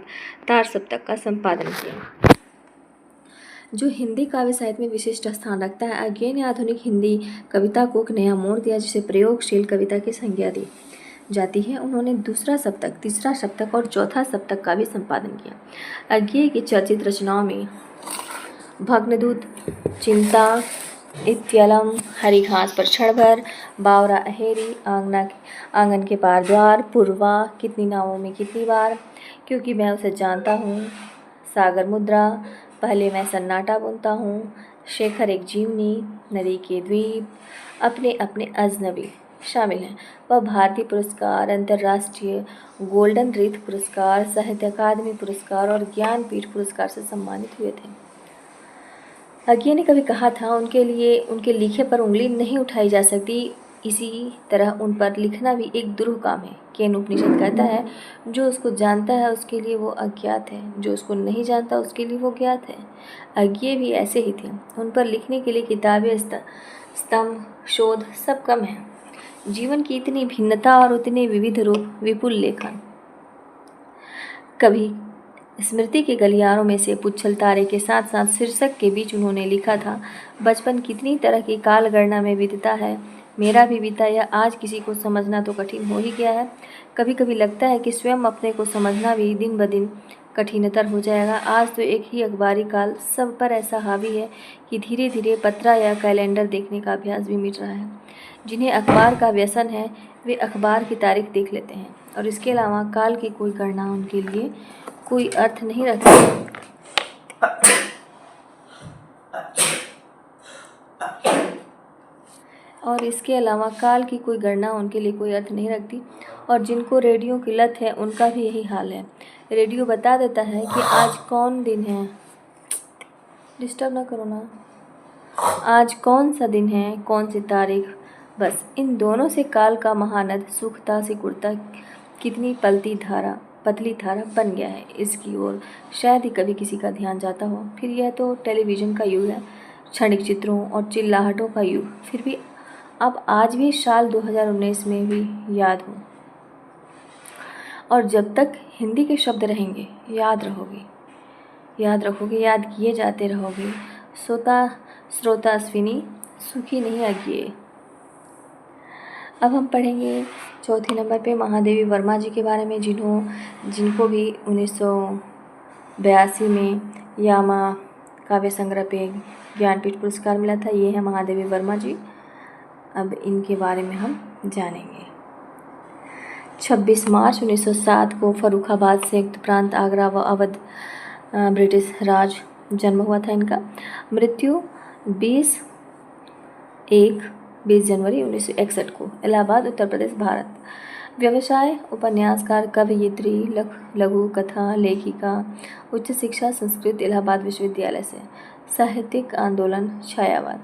तार सप्तक का संपादन किया, जो हिंदी काव्य साहित्य में विशिष्ट स्थान रखता है। अज्ञेय ने आधुनिक हिंदी कविता को एक नया मोड़ दिया, जिसे प्रयोगशील कविता की संज्ञा दी जाती है। उन्होंने दूसरा सप्तक, तीसरा सप्तक और चौथा सप्तक का भी संपादन किया। अज्ञेय की चर्चित रचनाओं में भग्नदूत, चिंता, इत्यलम, हरी घास पर क्षण भर, बावरा अहेरी, आंगन के पार द्वार, पूर्वा, कितनी नावों में कितनी बार, क्योंकि मैं उसे जानता हूँ, सागर मुद्रा, पहले मैं सन्नाटा बुनता हूँ, शेखर एक जीवनी, नदी के द्वीप, अपने अपने अजनबी शामिल हैं। वह भारतीय पुरस्कार, अंतर्राष्ट्रीय गोल्डन रीथ पुरस्कार, साहित्य अकादमी पुरस्कार और ज्ञानपीठ पुरस्कार से सम्मानित हुए थे। अज्ञेय ने कभी कहा था, उनके लिए उनके लिखे पर उंगली नहीं उठाई जा सकती, इसी तरह उन पर लिखना भी एक दुरूह काम है। केन उपनिषद कहता है, जो उसको जानता है उसके लिए वो अज्ञात है, जो उसको नहीं जानता उसके लिए वो ज्ञात है। अज्ञेय भी ऐसे ही थे। उन पर लिखने के लिए किताबें, स्तंभ, शोध सब कम है। जीवन की इतनी भिन्नता और उतने विविध रूप, विपुल लेखन। कभी स्मृति के गलियारों में से पुच्छल तारे के साथ साथ शीर्षक के बीच उन्होंने लिखा था, बचपन कितनी तरह की काल गणना में बीतता है, मेरा भी बीता, या आज किसी को समझना तो कठिन हो ही गया है। कभी कभी लगता है कि स्वयं अपने को समझना भी दिन ब दिन कठिनतर हो जाएगा। आज तो एक ही अखबारी काल सब पर ऐसा हावी है कि धीरे धीरे पत्रा या कैलेंडर देखने का अभ्यास भी मिट रहा है। जिन्हें अखबार का व्यसन है वे अखबार की तारीख देख लेते हैं और इसके अलावा काल की कोई गणना उनके लिए कोई अर्थ नहीं रखती। और जिनको रेडियो की लत है उनका भी यही हाल है। रेडियो बता देता है कि आज कौन दिन है, डिस्टर्ब ना करो ना, आज कौन सा दिन है, कौन सी तारीख। बस इन दोनों से काल का महानद सूखता सिकुड़ता कितनी पतली धारा बन गया है, इसकी ओर शायद ही कभी किसी का ध्यान जाता हो। फिर यह तो टेलीविज़न का युग है, क्षणिक चित्रों और चिल्लाहटों का युग। फिर भी अब आज भी साल 2019 में भी याद हो, और जब तक हिंदी के शब्द रहेंगे याद रखोगे, याद किए जाते रहोगे। श्रोता अश्विनी, सुखी नहीं अज्ञेय। अब हम पढ़ेंगे चौथे नंबर पे महादेवी वर्मा जी के बारे में, जिनको भी 1982 में यामा काव्य संग्रह पे ज्ञानपीठ पुरस्कार मिला था। ये है महादेवी वर्मा जी। अब इनके बारे में हम जानेंगे। 26 मार्च 1907 को फर्रुखाबाद संयुक्त प्रांत आगरा व अवध ब्रिटिश राज जन्म हुआ था इनका। मृत्यु 20 जनवरी 1961 को, इलाहाबाद, उत्तर प्रदेश, भारत। व्यवसाय उपन्यासकार, कवयित्री, लघु कथा लेखिका। उच्च शिक्षा संस्कृत, इलाहाबाद विश्वविद्यालय से। साहित्यिक आंदोलन, छायावाद।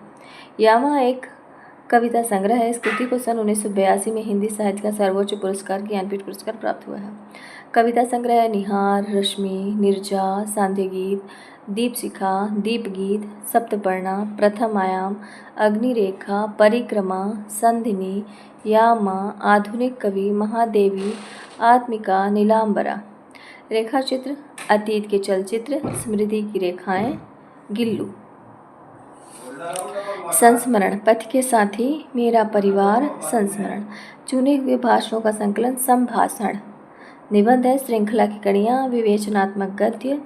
यामा एक कविता संग्रह है। इस कृति को सन 1982 में हिंदी साहित्य का सर्वोच्च पुरस्कार ज्ञानपीठ पुरस्कार प्राप्त हुआ है। कविता संग्रह है निहार, रश्मि, निर्जा, सांध्य गीत, दीपशिखा, दीपगीत, सप्तपर्णा, प्रथम आयाम, अग्निरेखा, परिक्रमा, संधिनी, यामा, आधुनिक कवि, महादेवी, आत्मिका, नीलांबरा। रेखाचित्र, अतीत के चलचित्र, स्मृति की रेखाएं, गिल्लू। संस्मरण, पथ के साथी, मेरा परिवार, संस्मरण। चुने हुए भाषणों का संकलन, संभाषण। निबंध है श्रृंखला की कड़ियाँ, विवेचनात्मक गद्य,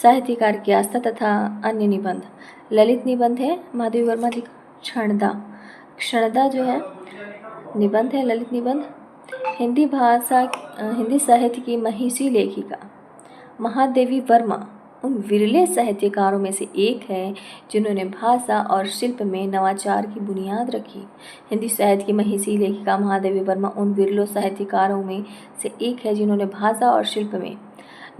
साहित्यकार की आस्था तथा अन्य निबंध। ललित निबंध है महादेवी वर्मा जी का। क्षणदा जो है निबंध है, ललित निबंध। हिंदी साहित्य की महिषी लेखिका महादेवी वर्मा उन विरले साहित्यकारों में से एक है जिन्होंने भाषा और शिल्प में नवाचार की बुनियाद रखी। हिंदी साहित्य की महिषी लेखिका महादेवी वर्मा उन विरले साहित्यकारों में से एक है जिन्होंने भाषा और शिल्प में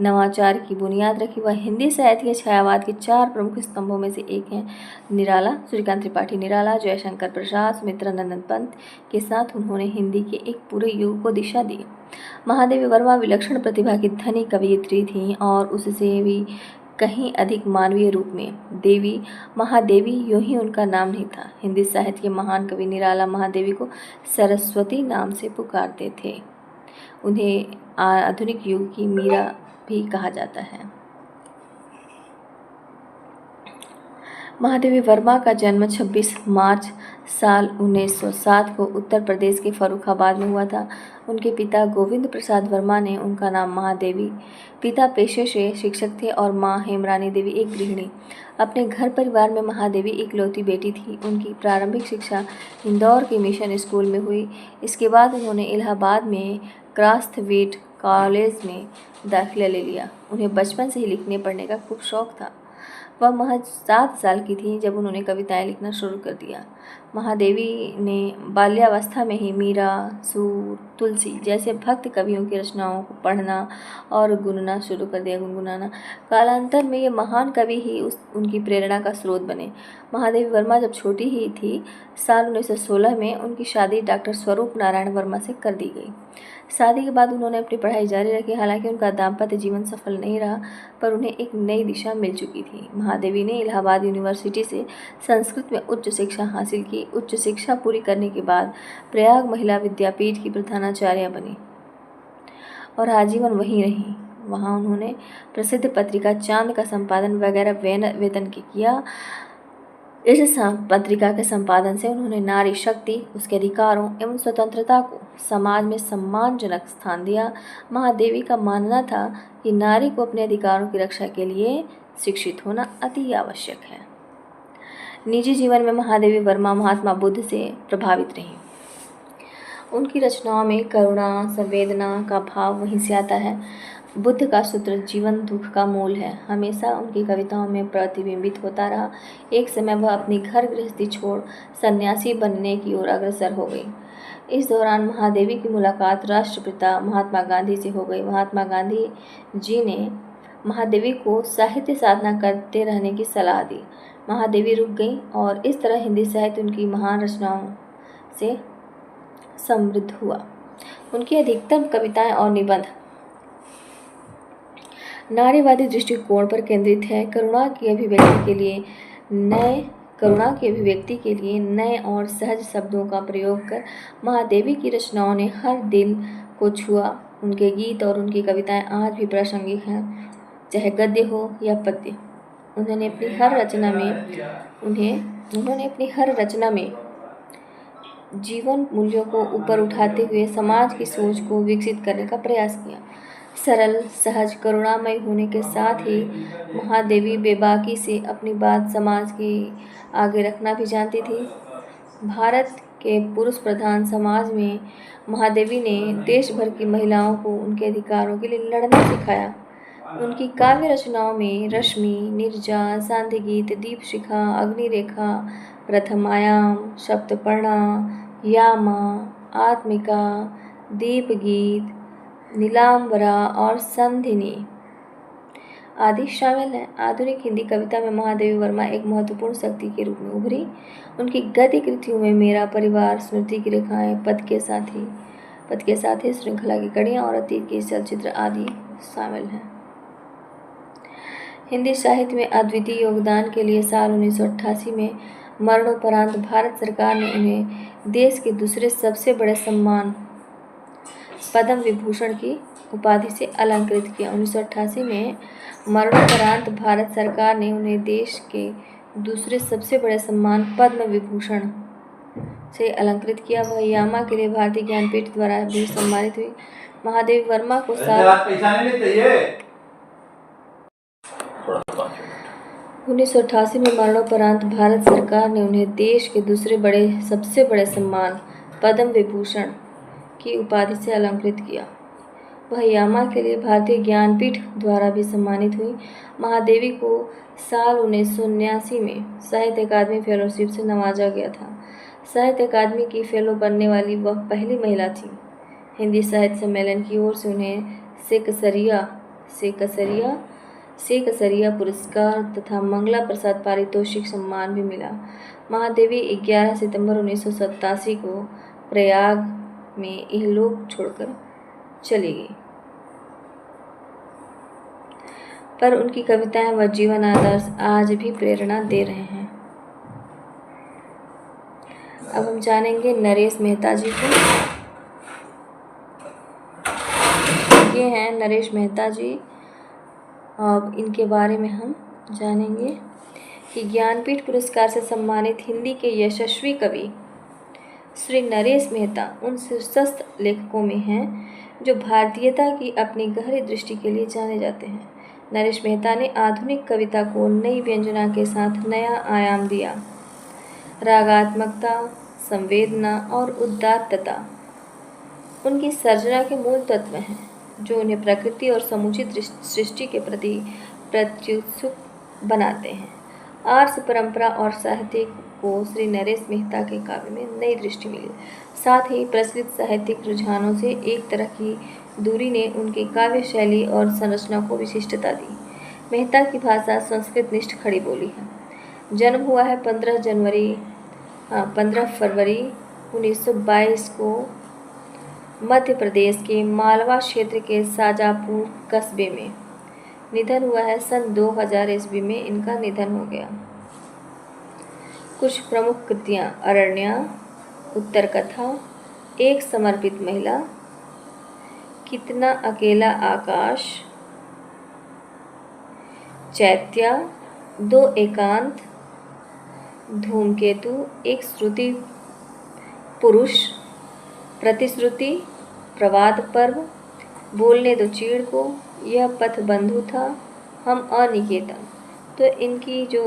नवाचार की बुनियाद रखी। वह हिंदी साहित्य के छायावाद के 4 प्रमुख स्तंभों में से एक हैं। निराला, सूर्यकांत त्रिपाठी निराला, जयशंकर प्रसाद, सुमित्रा नंदन पंत के साथ उन्होंने हिंदी के एक पूरे युग को दिशा दी। महादेवी वर्मा विलक्षण प्रतिभा की धनी कवयित्री थीं और उससे भी कहीं अधिक मानवीय रूप में। देवी महादेवी यूं ही उनका नाम नहीं था। हिंदी साहित्य के महान कवि निराला महादेवी को सरस्वती नाम से पुकारते थे। उन्हें आधुनिक युग की मीरा भी कहा जाता है। महादेवी वर्मा का जन्म 26 मार्च साल 1907 को उत्तर प्रदेश के फर्रुखाबाद में हुआ था। उनके पिता गोविंद प्रसाद वर्मा ने उनका नाम महादेवी, पिता पेशे से शिक्षक थे और मां हेमरानी देवी एक गृहिणी। अपने घर परिवार में महादेवी इकलौती बेटी थी। उनकी प्रारंभिक शिक्षा इंदौर के मिशन स्कूल में हुई। इसके बाद उन्होंने इलाहाबाद में क्रास्थवेट कॉलेज में दाखिला ले लिया। उन्हें बचपन से ही लिखने पढ़ने का खूब शौक था। वह महज 7 साल की थी जब उन्होंने कविताएं लिखना शुरू कर दिया। महादेवी ने बाल्यावस्था में ही मीरा, सूर, तुलसी जैसे भक्त कवियों की रचनाओं को पढ़ना और गुनगुनाना शुरू कर दिया। कालांतर में ये महान कवि ही उनकी प्रेरणा का स्रोत बने। महादेवी वर्मा जब छोटी ही थी, साल 1916 में उनकी शादी डॉक्टर स्वरूप नारायण वर्मा से कर दी गई। शादी के बाद उन्होंने अपनी पढ़ाई जारी रखी। हालांकि उनका दाम्पत्य जीवन सफल नहीं रहा, पर उन्हें एक नई दिशा मिल चुकी थी। महादेवी ने इलाहाबाद यूनिवर्सिटी से संस्कृत में उच्च शिक्षा हासिल की। उच्च शिक्षा पूरी करने के बाद प्रयाग महिला विद्यापीठ की प्रधानाचार्य बनी और आजीवन वहीं रहीं। वहाँ उन्होंने प्रसिद्ध पत्रिका चांद का संपादन वगैरह वेतन के किया। इस पत्रिका के संपादन से उन्होंने नारी शक्ति, उसके अधिकारों एवं स्वतंत्रता को समाज में सम्मानजनक स्थान दिया। महादेवी का मानना था कि नारी को अपने अधिकारों की रक्षा के लिए शिक्षित होना अति आवश्यक है। निजी जीवन में महादेवी वर्मा महात्मा बुद्ध से प्रभावित रहीं। उनकी रचनाओं में करुणा, संवेदना का भाव वहीं से आता है। बुद्ध का सूत्र जीवन दुख का मूल है हमेशा उनकी कविताओं में प्रतिबिंबित होता रहा। एक समय वह अपनी घर गृहस्थी छोड़ सन्यासी बनने की ओर अग्रसर हो गई। इस दौरान महादेवी की मुलाकात राष्ट्रपिता महात्मा गांधी से हो गई। महात्मा गांधी जी ने महादेवी को साहित्य साधना करते रहने की सलाह दी। महादेवी रुक गई और इस तरह हिंदी साहित्य उनकी महान रचनाओं से समृद्ध हुआ। उनकी अधिकतम कविताएं और निबंध नारीवादी दृष्टिकोण पर केंद्रित है। करुणा की अभिव्यक्ति के लिए नए और सहज शब्दों का प्रयोग कर महादेवी की रचनाओं ने हर दिल को छुआ। उनके गीत और उनकी कविताएं आज भी प्रासंगिक हैं, चाहे गद्य हो या पद्य। उन्होंने अपनी हर रचना में जीवन मूल्यों को ऊपर उठाते हुए समाज की सोच को विकसित करने का प्रयास किया। सरल, सहज, करुणामय होने के साथ ही महादेवी बेबाकी से अपनी बात समाज के आगे रखना भी जानती थी। भारत के पुरुष प्रधान समाज में महादेवी ने देश भर की महिलाओं को उनके अधिकारों के लिए लड़ना सिखाया। उनकी काव्य रचनाओं में रश्मि, निर्जा, सांध्य गीत, दीपशिखा, अग्निरेखा, प्रथम आयाम, सप्तपर्णा, यामा, आत्मिका, दीपगीत, नीलांबरा और संधिनी आदि शामिल हैं। आधुनिक हिंदी कविता में महादेवी वर्मा एक महत्वपूर्ण शक्ति के रूप में उभरी। उनकी गद्य कृतियों में मेरा परिवार, स्मृति की रेखाएं, पद के साथी, श्रृंखला की कड़ियां और अतीत के चलचित्र आदि शामिल हैं। हिंदी साहित्य में अद्वितीय योगदान के लिए साल 1988 में मरणोपरांत भारत सरकार ने उन्हें देश के दूसरे सबसे बड़े सम्मान पद्म विभूषण की उपाधि से अलंकृत किया। 1988 में मरणोपरांत भारत सरकार ने उन्हें देश के दूसरे सबसे बड़े सम्मान पद्म विभूषण से अलंकृत किया। वह यामा के लिए भारतीय ज्ञानपीठ द्वारा भी सम्मानित हुई। महादेवी वर्मा को 1988 में मरणोपरांत भारत सरकार ने उन्हें देश के दूसरे सबसे बड़े सम्मान पद्म विभूषण की उपाधि से अलंकृत किया। वह यामा के लिए भारतीय ज्ञानपीठ द्वारा भी सम्मानित हुई। महादेवी को साल 1979 में साहित्य अकादमी फेलोशिप से नवाजा गया था। साहित्य अकादमी की फेलो बनने वाली वह पहली महिला थी। हिंदी साहित्य सम्मेलन की ओर से उन्हें सेकसरिया पुरस्कार तथा मंगला प्रसाद पारितोषिक सम्मान भी मिला। महादेवी 11 सितंबर 1987 को प्रयाग में इहलोक छोड़कर चली गई, पर उनकी कविताएं व जीवन आदर्श आज भी प्रेरणा दे रहे हैं। अब हम जानेंगे नरेश मेहता जी को। ये हैं नरेश मेहता जी। अब इनके बारे में हम जानेंगे कि ज्ञानपीठ पुरस्कार से सम्मानित हिंदी के यशस्वी कवि श्री नरेश मेहता उन शीर्षस्थ लेखकों में हैं जो भारतीयता की अपनी गहरी दृष्टि के लिए जाने जाते हैं। नरेश मेहता ने आधुनिक कविता को नई व्यंजना के साथ नया आयाम दिया। रागात्मकता, संवेदना और उदात्तता उनकी सर्जना के मूल तत्व हैं, जो उन्हें प्रकृति और समुचित सृष्टि के प्रति प्रत्युत्सुक बनाते हैं। आर्ष परंपरा और साहित्य को श्री नरेश मेहता के काव्य में नई दृष्टि मिली। साथ ही प्रचलित साहित्यिक रुझानों से एक तरह की दूरी ने उनकी काव्य शैली और संरचना को विशिष्टता दी। मेहता की भाषा संस्कृत निष्ठ खड़ी बोली है। जन्म हुआ है 15 फरवरी 1922 को मध्य प्रदेश के मालवा क्षेत्र के शाजापुर कस्बे में। निधन हुआ है सन 2000 ईस्वी में इनका निधन हो गया। कुछ प्रमुख कृतियाँ: अरण्या, उत्तर कथा, एक समर्पित महिला, कितना अकेला आकाश, चैत्या, दो एकांत, धूमकेतु, एक श्रुति पुरुष, प्रतिश्रुति, प्रवाद पर्व, बोलने दो चीड़ को, यह पथ बंधु था, हम अनिकेतन। तो इनकी जो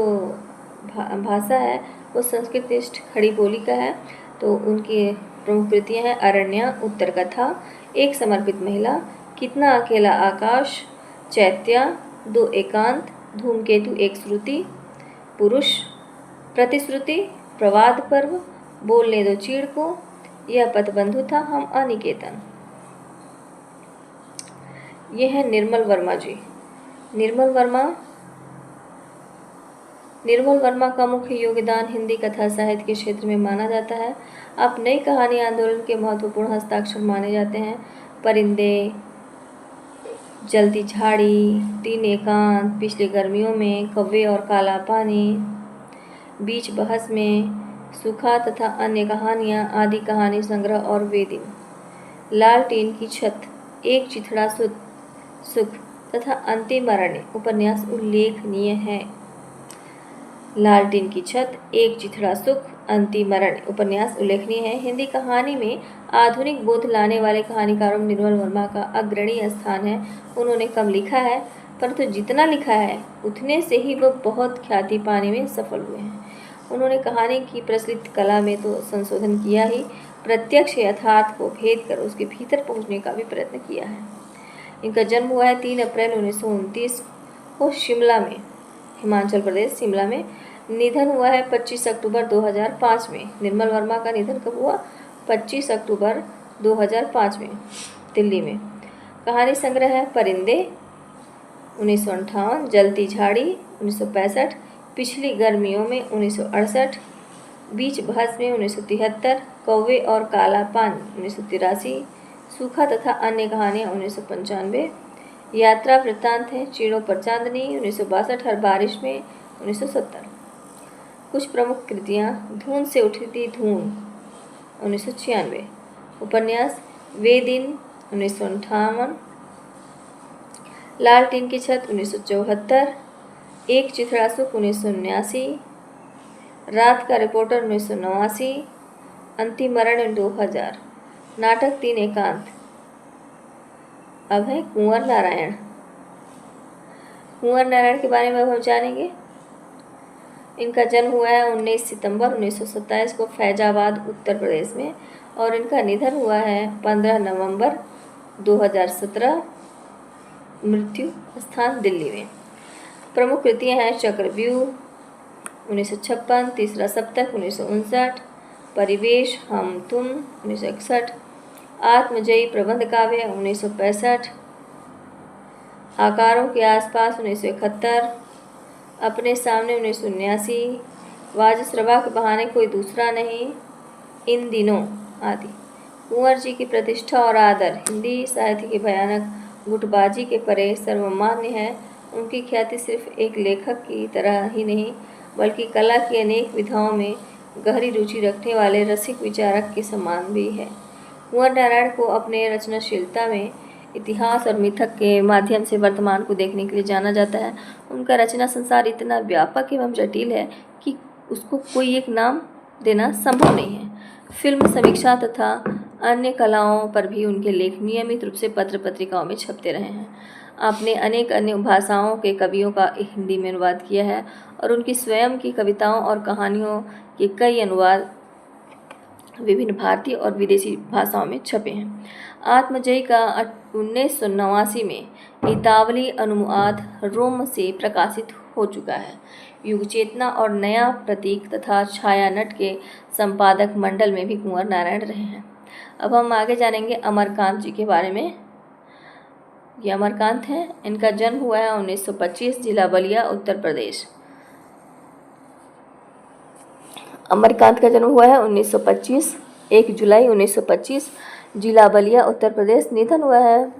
भाषा है वो संस्कृत निष्ठ खड़ी बोली का है। तो उनकी प्रमुख कृतियाँ हैं अरण्या, उत्तर कथा, एक समर्पित महिला, कितना अकेला आकाश, चैत्या, दो एकांत, धूमकेतु, एक श्रुति पुरुष, प्रतिश्रुति, प्रवाद पर्व, बोलने दो चीड़ को, यह पथ बंधु था, हम अनिकेतन। ये है निर्मल वर्मा जी। निर्मल वर्मा का मुख्य योगदान हिंदी कथा साहित्य के क्षेत्र में माना जाता है। आप नई कहानी आंदोलन के महत्वपूर्ण हस्ताक्षर माने जाते हैं। परिंदे, जलती झाड़ी, तीन एकांत, पिछली गर्मियों में, कौवे और काला पानी, बीच बहस में, सूखा तथा अन्य कहानियाँ, आदि कहानी संग्रह और वे दिन, लाल टीन की छत, एक चिथड़ा सुख तथा अंतिम अरण्य उपन्यास उल्लेखनीय है। लाल टीन की छत, एक चिथड़ा सुख, अंतिम अरण्य उपन्यास उल्लेखनीय है। हिंदी कहानी में आधुनिक बोध लाने वाले कहानीकारों में निर्मल वर्मा का अग्रणी स्थान है। उन्होंने कम लिखा है, परंतु जितना लिखा है उतने से ही वह बहुत ख्याति पाने में सफल हुए हैं। उन्होंने कहानी की प्रचलित कला में तो संशोधन किया ही, प्रत्यक्ष यथार्थ को भेद कर उसके भीतर पहुंचने का भी प्रयत्न किया है। इनका जन्म हुआ है 3 अप्रैल 1929 को शिमला में, हिमाचल प्रदेश, शिमला में। निधन हुआ है 25 अक्टूबर 2005 में। निर्मल वर्मा का निधन कब हुआ? 25 अक्टूबर 2005 में, दिल्ली में। कहानी संग्रह है परिंदे 1958, जलती झाड़ी 1965, पिछली गर्मियों में 1968, बीच बहस में 1973, कौवे और काला पानी 1983, सूखा तथा अन्य कहानियाँ 1995, यात्रा वृत्तांत है चीड़ों पर चांदनी 1962, हर बारिश में 1970। कुछ प्रमुख कृतियाँ: धून से उठी थी धून 1996, उपन्यास वे दिन 1958, लाल टीन की छत 1974, एक चिथड़ा सुख 1979, रात का रिपोर्टर 1989, अंतिम मरण 2000, नाटक 3 एकांत। अब है कुंवर नारायण। कुंवर नारायण के बारे में अब हम जानेंगे। इनका जन्म हुआ है 19 सितंबर 1927 को फैजाबाद, उत्तर प्रदेश में, और इनका निधन हुआ है 15 नवंबर 2017, मृत्यु स्थान दिल्ली में। प्रमुख कृतियाँ हैं चक्रव्यूह 1956, तीसरा सप्तक 1959, परिवेश हम तुम 1961, आत्मजयी प्रबंध काव्य 1965, आकारों के आसपास 1971, अपने सामने 1979, वाजश्रवा के बहाने कोई दूसरा नहीं, इन दिनों आदि। कुंवर जी की प्रतिष्ठा और आदर हिंदी साहित्य की भयानक गुटबाजी के परे सर्वमान्य है। उनकी ख्याति सिर्फ एक लेखक की तरह ही नहीं बल्कि कला की अनेक विधाओं में गहरी रुचि रखने वाले रसिक विचारक के समान भी है। कुंवर नारायण को अपने रचनाशीलता में इतिहास और मिथक के माध्यम से वर्तमान को देखने के लिए जाना जाता है। उनका रचना संसार इतना व्यापक एवं जटिल है कि उसको कोई एक नाम देना संभव नहीं है। फिल्म समीक्षा तथा अन्य कलाओं पर भी उनके लेख नियमित रूप से पत्र पत्रिकाओं में छपते रहे हैं। आपने अनेक अन्य भाषाओं के कवियों का हिंदी में अनुवाद किया है और उनकी स्वयं की कविताओं और कहानियों के कई अनुवाद विभिन्न भारतीय और विदेशी भाषाओं में छपे हैं। आत्मजयी का 1989 में इतावली अनुवाद रोम से प्रकाशित हो चुका है। युग चेतना और नया प्रतीक तथा छायानट के संपादक मंडल में भी कुंवर नारायण रहे हैं। अब हम आगे जानेंगे अमरकांत जी के बारे में। ये अमरकांत हैं। इनका जन्म हुआ है 1925, जिला बलिया, उत्तर प्रदेश। अमरकांत का जन्म हुआ है 1925, 1 जुलाई 1925, जिला बलिया, उत्तर प्रदेश। निधन हुआ है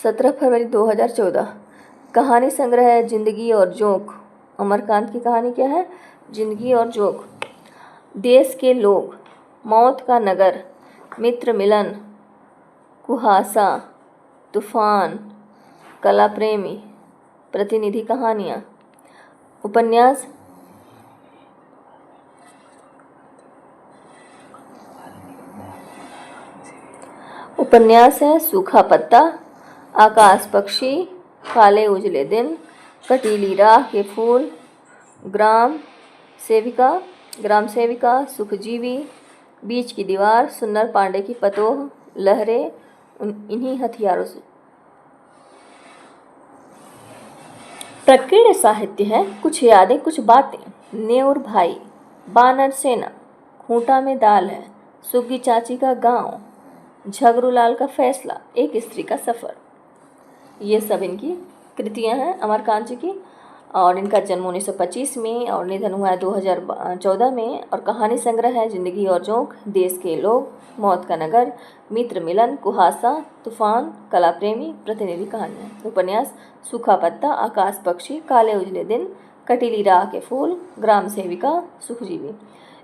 17 फरवरी 2014। कहानी संग्रह है जिंदगी और जोंक। अमरकांत की कहानी क्या है? जिंदगी और जोंक। देश के लोग, मौत का नगर, मित्र मिलन, कुहासा, तूफान, कला प्रेमी, प्रतिनिधि कहानियाँ। उपन्यास है सूखा पत्ता, आकाश पक्षी, काले उजले दिन, कटीली राह के फूल, ग्राम सेविका, सुखजीवी, बीच की दीवार, सुन्नर पांडे की पतोह, लहरें इन्हीं हथियारों से। प्रकीर्ण साहित्य है। कुछ यादें कुछ बातें। नेउर भाई, बानर सेना, खूंटा में दाल है, सुग्गी चाची का गांव, झगरू लाल का फैसला, एक स्त्री का सफ़र। ये सब इनकी कृतियां हैं अमरकांत जी की। और इनका जन्म 1925 में और निधन हुआ है 2014 में। और कहानी संग्रह है जिंदगी और जोंक, देश के लोग, मौत का नगर, मित्र मिलन, कुहासा, तूफान, कला प्रेमी, प्रतिनिधि कहानियाँ। उपन्यास सूखा पत्ता, आकाश पक्षी, काले उजले दिन, कटीली राह के फूल, ग्राम सेविका, सुखजीवी,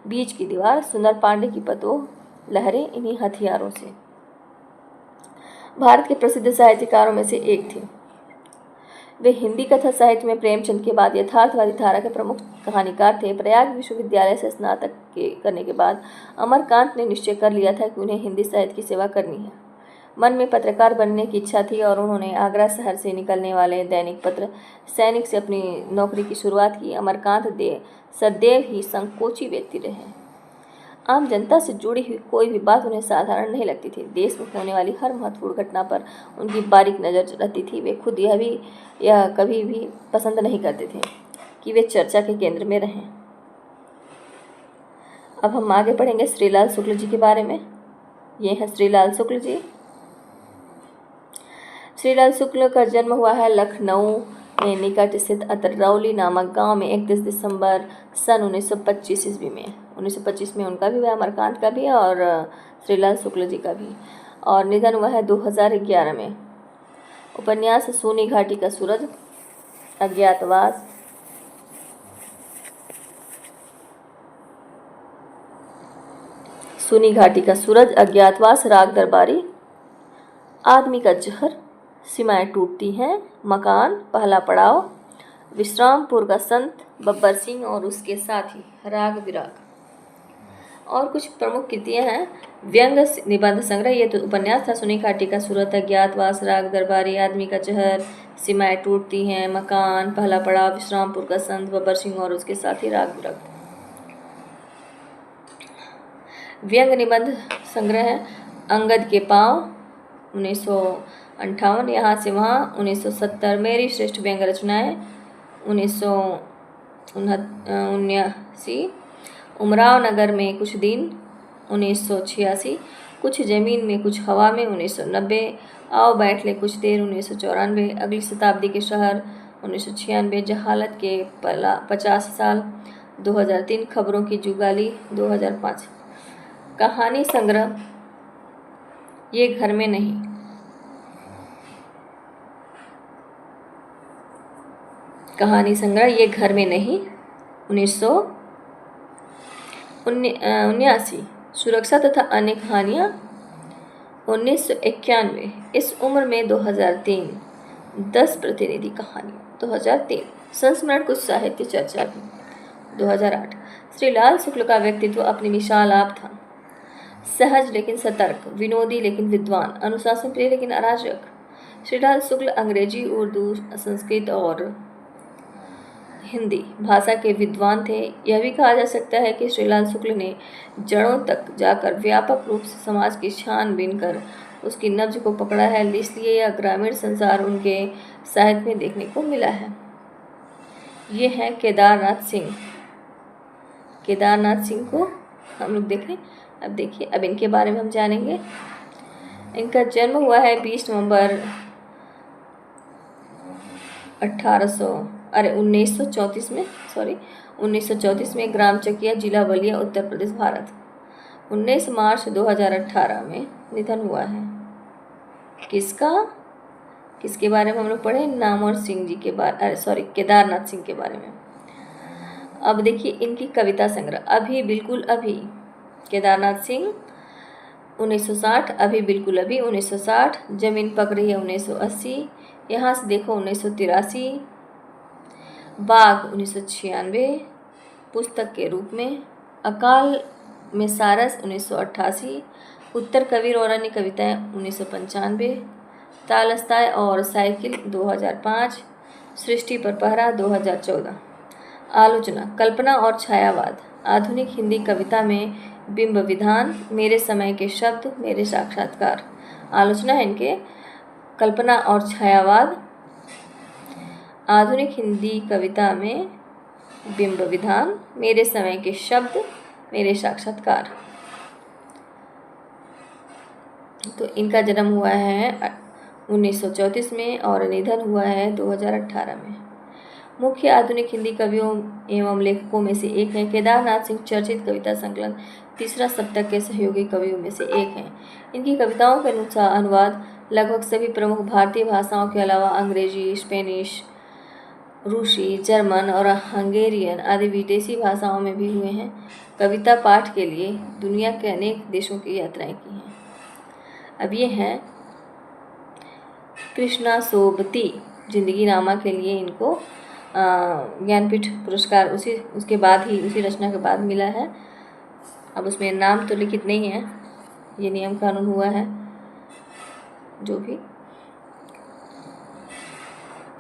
बीच की दीवार, सुंदर पांडे की पतोह, लहरें इन्हीं हथियारों से। भारत के प्रसिद्ध साहित्यकारों में से एक थे। वे हिंदी कथा साहित्य में प्रेमचंद के बाद यथार्थवादी धारा के प्रमुख कहानीकार थे। प्रयाग विश्वविद्यालय से स्नातक करने के बाद अमरकांत ने निश्चय कर लिया था कि उन्हें हिंदी साहित्य की सेवा करनी है। मन में पत्रकार बनने की इच्छा थी और उन्होंने आगरा शहर से निकलने वाले दैनिक पत्र सैनिक से अपनी नौकरी की शुरुआत की। अमरकांत सदैव ही संकोची व्यक्ति रहे। आम जनता से जुड़ी हुई कोई भी बात उन्हें साधारण नहीं लगती थी। देश में होने वाली हर महत्वपूर्ण घटना पर उनकी बारीक नज़र रहती थी। वे खुद यह कभी भी पसंद नहीं करते थे कि वे चर्चा के केंद्र में रहें। अब हम आगे पढ़ेंगे श्रीलाल शुक्ल जी के बारे में। ये हैं श्रीलाल शुक्ल जी। श्रीलाल शुक्ल का जन्म हुआ है लखनऊ में निकट स्थित अतरौली नामक गांव में 31 दिसंबर सन 1925 ईस्वी में। 1925 में उनका भी हुआ, अमरकांत का भी और श्रीलाल शुक्ल जी का भी। और निधन हुआ है 2011 में। उपन्यास सूनी घाटी का सूरज, अज्ञातवास, सूनी घाटी का सूरज, अज्ञातवास, राग दरबारी, आदमी का जहर, सीमाएं टूटती हैं, मकान, पहला पड़ाव, विश्रामपुर का संत, बब्बर सिंह और उसके साथी, राग विराग। और कुछ प्रमुख कृतियां हैं। व्यंग निबंध संग्रह, ये तो उपन्यास था। सूनी घाटी का सूरज, अज्ञातवास, राग दरबारी, आदमी का जहर, सीमाएं टूटती हैं, मकान, पहला पड़ाव, विश्रामपुर का संत, बब्बर सिंह और उसके साथी, राग विराग। व्यंग निबंध संग्रह है। अंगद के पाँव 1958, यहाँ से वहाँ 1970, मेरी श्रेष्ठ व्यंग्य रचनाएं 1979, उमराव नगर में कुछ दिन 1986, कुछ ज़मीन में कुछ हवा में 1990, आओ बैठ ले कुछ देर 1994, अगली शताब्दी के शहर 1996, जहालत के 50 साल 2003, खबरों की जुगाली 2005। कहानी संग्रह ये घर में नहीं, कहानी संग्रह ये घर में नहीं 1979, सुरक्षा तथा अन्य कहानियाँ 1991, इस उम्र में 2003, 10 प्रतिनिधि कहानियाँ 2003, संस्मरण कुछ साहित्य चर्चा भी 2008। श्री लाल शुक्ल का व्यक्तित्व अपनी विशाल आप था, सहज लेकिन सतर्क, विनोदी लेकिन विद्वान, अनुशासन प्रिय लेकिन अराजक। श्री लाल शुक्ल अंग्रेजी, उर्दू, संस्कृत और हिंदी भाषा के विद्वान थे। यह भी कहा जा सकता है कि श्रीलाल शुक्ल ने जड़ों तक जाकर व्यापक रूप से समाज की छानबीन कर उसकी नब्ज को पकड़ा है, इसलिए यह ग्रामीण संसार उनके साहित्य में देखने को मिला है। ये हैं केदारनाथ सिंह। केदारनाथ सिंह को हम लोग देखें। अब देखिए, अब इनके बारे में हम जानेंगे। इनका जन्म हुआ है 20 नवंबर 1934 में ग्राम चकिया, जिला बलिया, उत्तर प्रदेश, भारत। 19 मार्च 2018 में निधन हुआ है। किसके बारे में हम लोग पढ़े? नामवर सिंह जी के केदारनाथ सिंह के बारे में। अब देखिए इनकी कविता संग्रह, अभी बिल्कुल अभी, केदारनाथ सिंह 1960, अभी बिल्कुल अभी 1960, जमीन पक रही है 1980, यहाँ से देखो 1983, बाघ 1996, पुस्तक के रूप में, अकाल में सारस 1988, उत्तर कबीर और अन्य कविताएं 1995, तालस्ताय और साइकिल 2005, सृष्टि पर पहरा 2014। आलोचना, कल्पना और छायावाद, आधुनिक हिंदी कविता में बिंब विधान, मेरे समय के शब्द, मेरे साक्षात्कार। आलोचना है इनके, कल्पना और छायावाद, आधुनिक हिंदी कविता में बिंब विधान, मेरे समय के शब्द, मेरे साक्षात्कार। तो इनका जन्म हुआ है 1934 में और निधन हुआ है 2018 में। मुख्य आधुनिक हिंदी कवियों एवं लेखकों में से एक हैं। केदारनाथ सिंह चर्चित कविता संकलन तीसरा सप्तक के सहयोगी कवियों में से एक हैं। इनकी कविताओं के अनुवाद लगभग सभी प्रमुख भारतीय भाषाओं के अलावा अंग्रेजी, स्पेनिश, रूसी, जर्मन और हंगेरियन आदि विदेशी भाषाओं में भी हुए हैं। कविता पाठ के लिए दुनिया के अनेक देशों की यात्राएं की हैं। अब ये हैं कृष्णा सोबती, जिंदगी नामा के लिए इनको ज्ञानपीठ पुरस्कार उसके बाद ही, उसी रचना के बाद मिला है। अब उसमें नाम तो लिखित नहीं है, ये नियम कानून हुआ है। जो भी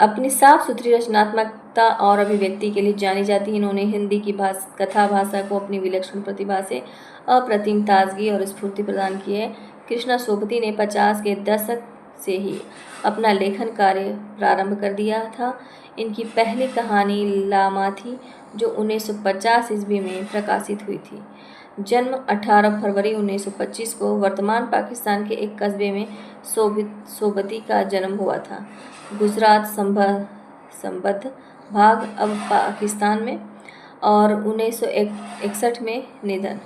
अपनी साफ सुथरी रचनात्मकता और अभिव्यक्ति के लिए जानी जाती है, इन्होंने हिंदी की कथा भाषा को अपनी विलक्षण प्रतिभा से अप्रतिम ताजगी और स्फूर्ति प्रदान की है। कृष्णा सोबती ने 50 के दशक से ही अपना लेखन कार्य प्रारंभ कर दिया था। इनकी पहली कहानी लामा थी, जो 1950 ईस्वी में प्रकाशित हुई थी। जन्म 18 फरवरी 1925 को वर्तमान पाकिस्तान के एक कस्बे में सोबती का जन्म हुआ था। गुजरात संबद्ध भाग अब पाकिस्तान में, और 1961 में निधन।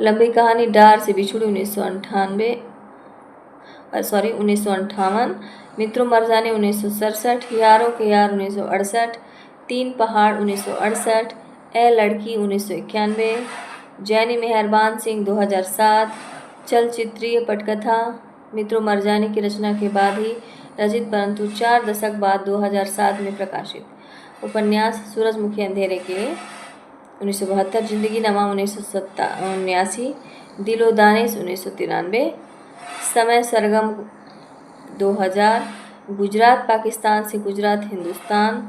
लंबी कहानी डार से बिछुड़ी 1958, मित्रों मर जाने 1967, यारों के यार 1968, 3 पहाड़ 1968, ए लड़की 1991, जैनी मेहरबान सिंह 2007, चलचित्रीय पटकथा मित्रों मर जाने की रचना के बाद ही रचित, परंतु 4 दशक बाद 2007 में प्रकाशित। उपन्यास सूरजमुखी अंधेरे के 1972, जिंदगी नामा 1979, दिलो दानिश 1993, समय सरगम 2000, गुजरात पाकिस्तान से गुजरात हिंदुस्तान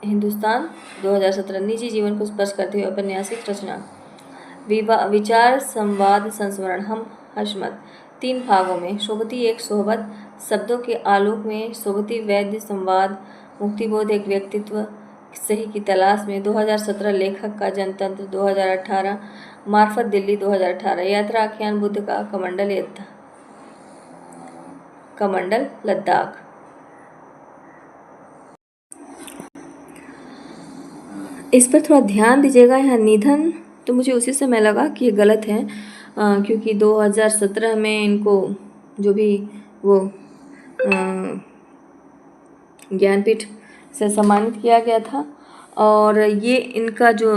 हिंदुस्तान 2017 निजी जीवन को स्पर्श करते हुए औपन्यासिक रचना। विचार संवाद संस्मरण हम हशमत 3 भागों में। शोभती एक सोहबत शब्दों के आलोक में। शोभती वैद्य संवाद मुक्तिबोध एक व्यक्तित्व सही की तलाश में। 2017 लेखक का जनतंत्र 2018 मार्फत दिल्ली 2018 यात्रा आख्यान बुद्ध का कमंडल लद्दाख। इस पर थोड़ा ध्यान दीजिएगा। यहाँ निधन तो मुझे उसी समय लगा कि ये गलत है, क्योंकि 2017 में इनको जो भी वो ज्ञानपीठ से सम्मानित किया गया था, और ये इनका जो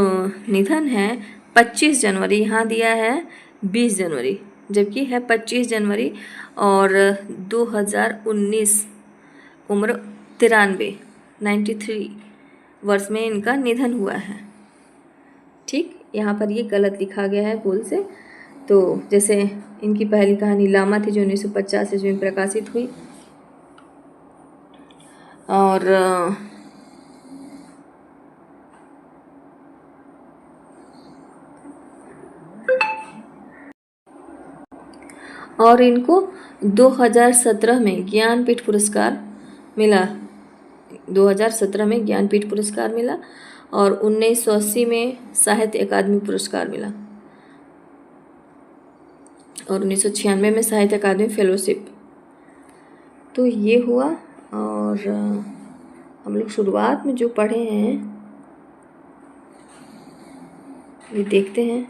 निधन है 25 जनवरी, यहाँ दिया है 20 जनवरी, जबकि है 25 जनवरी और 2019, उम्र 93 वर्ष में इनका निधन हुआ है। ठीक, यहाँ पर ये गलत लिखा गया है भूल से। तो जैसे इनकी पहली कहानी लामा थी जो 1950 ईस्वी में प्रकाशित हुई, और इनको 2017 में ज्ञानपीठ पुरस्कार मिला। 2017 में ज्ञानपीठ पुरस्कार मिला और 1980 में साहित्य अकादमी पुरस्कार मिला और 1996 में साहित्य अकादमी फेलोशिप। तो ये हुआ। और हम लोग शुरुआत में जो पढ़े हैं ये देखते हैं।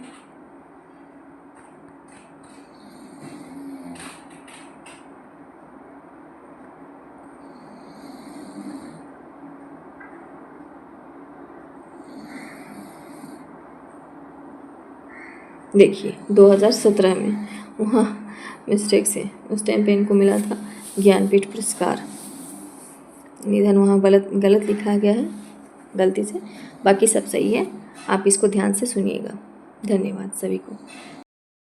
देखिए 2017 में वहाँ मिस्टेक से उस टाइम पे इनको मिला था ज्ञानपीठ पुरस्कार। निधन वहाँ गलत लिखा गया है गलती से, बाकी सब सही है। आप इसको ध्यान से सुनिएगा। धन्यवाद सभी को।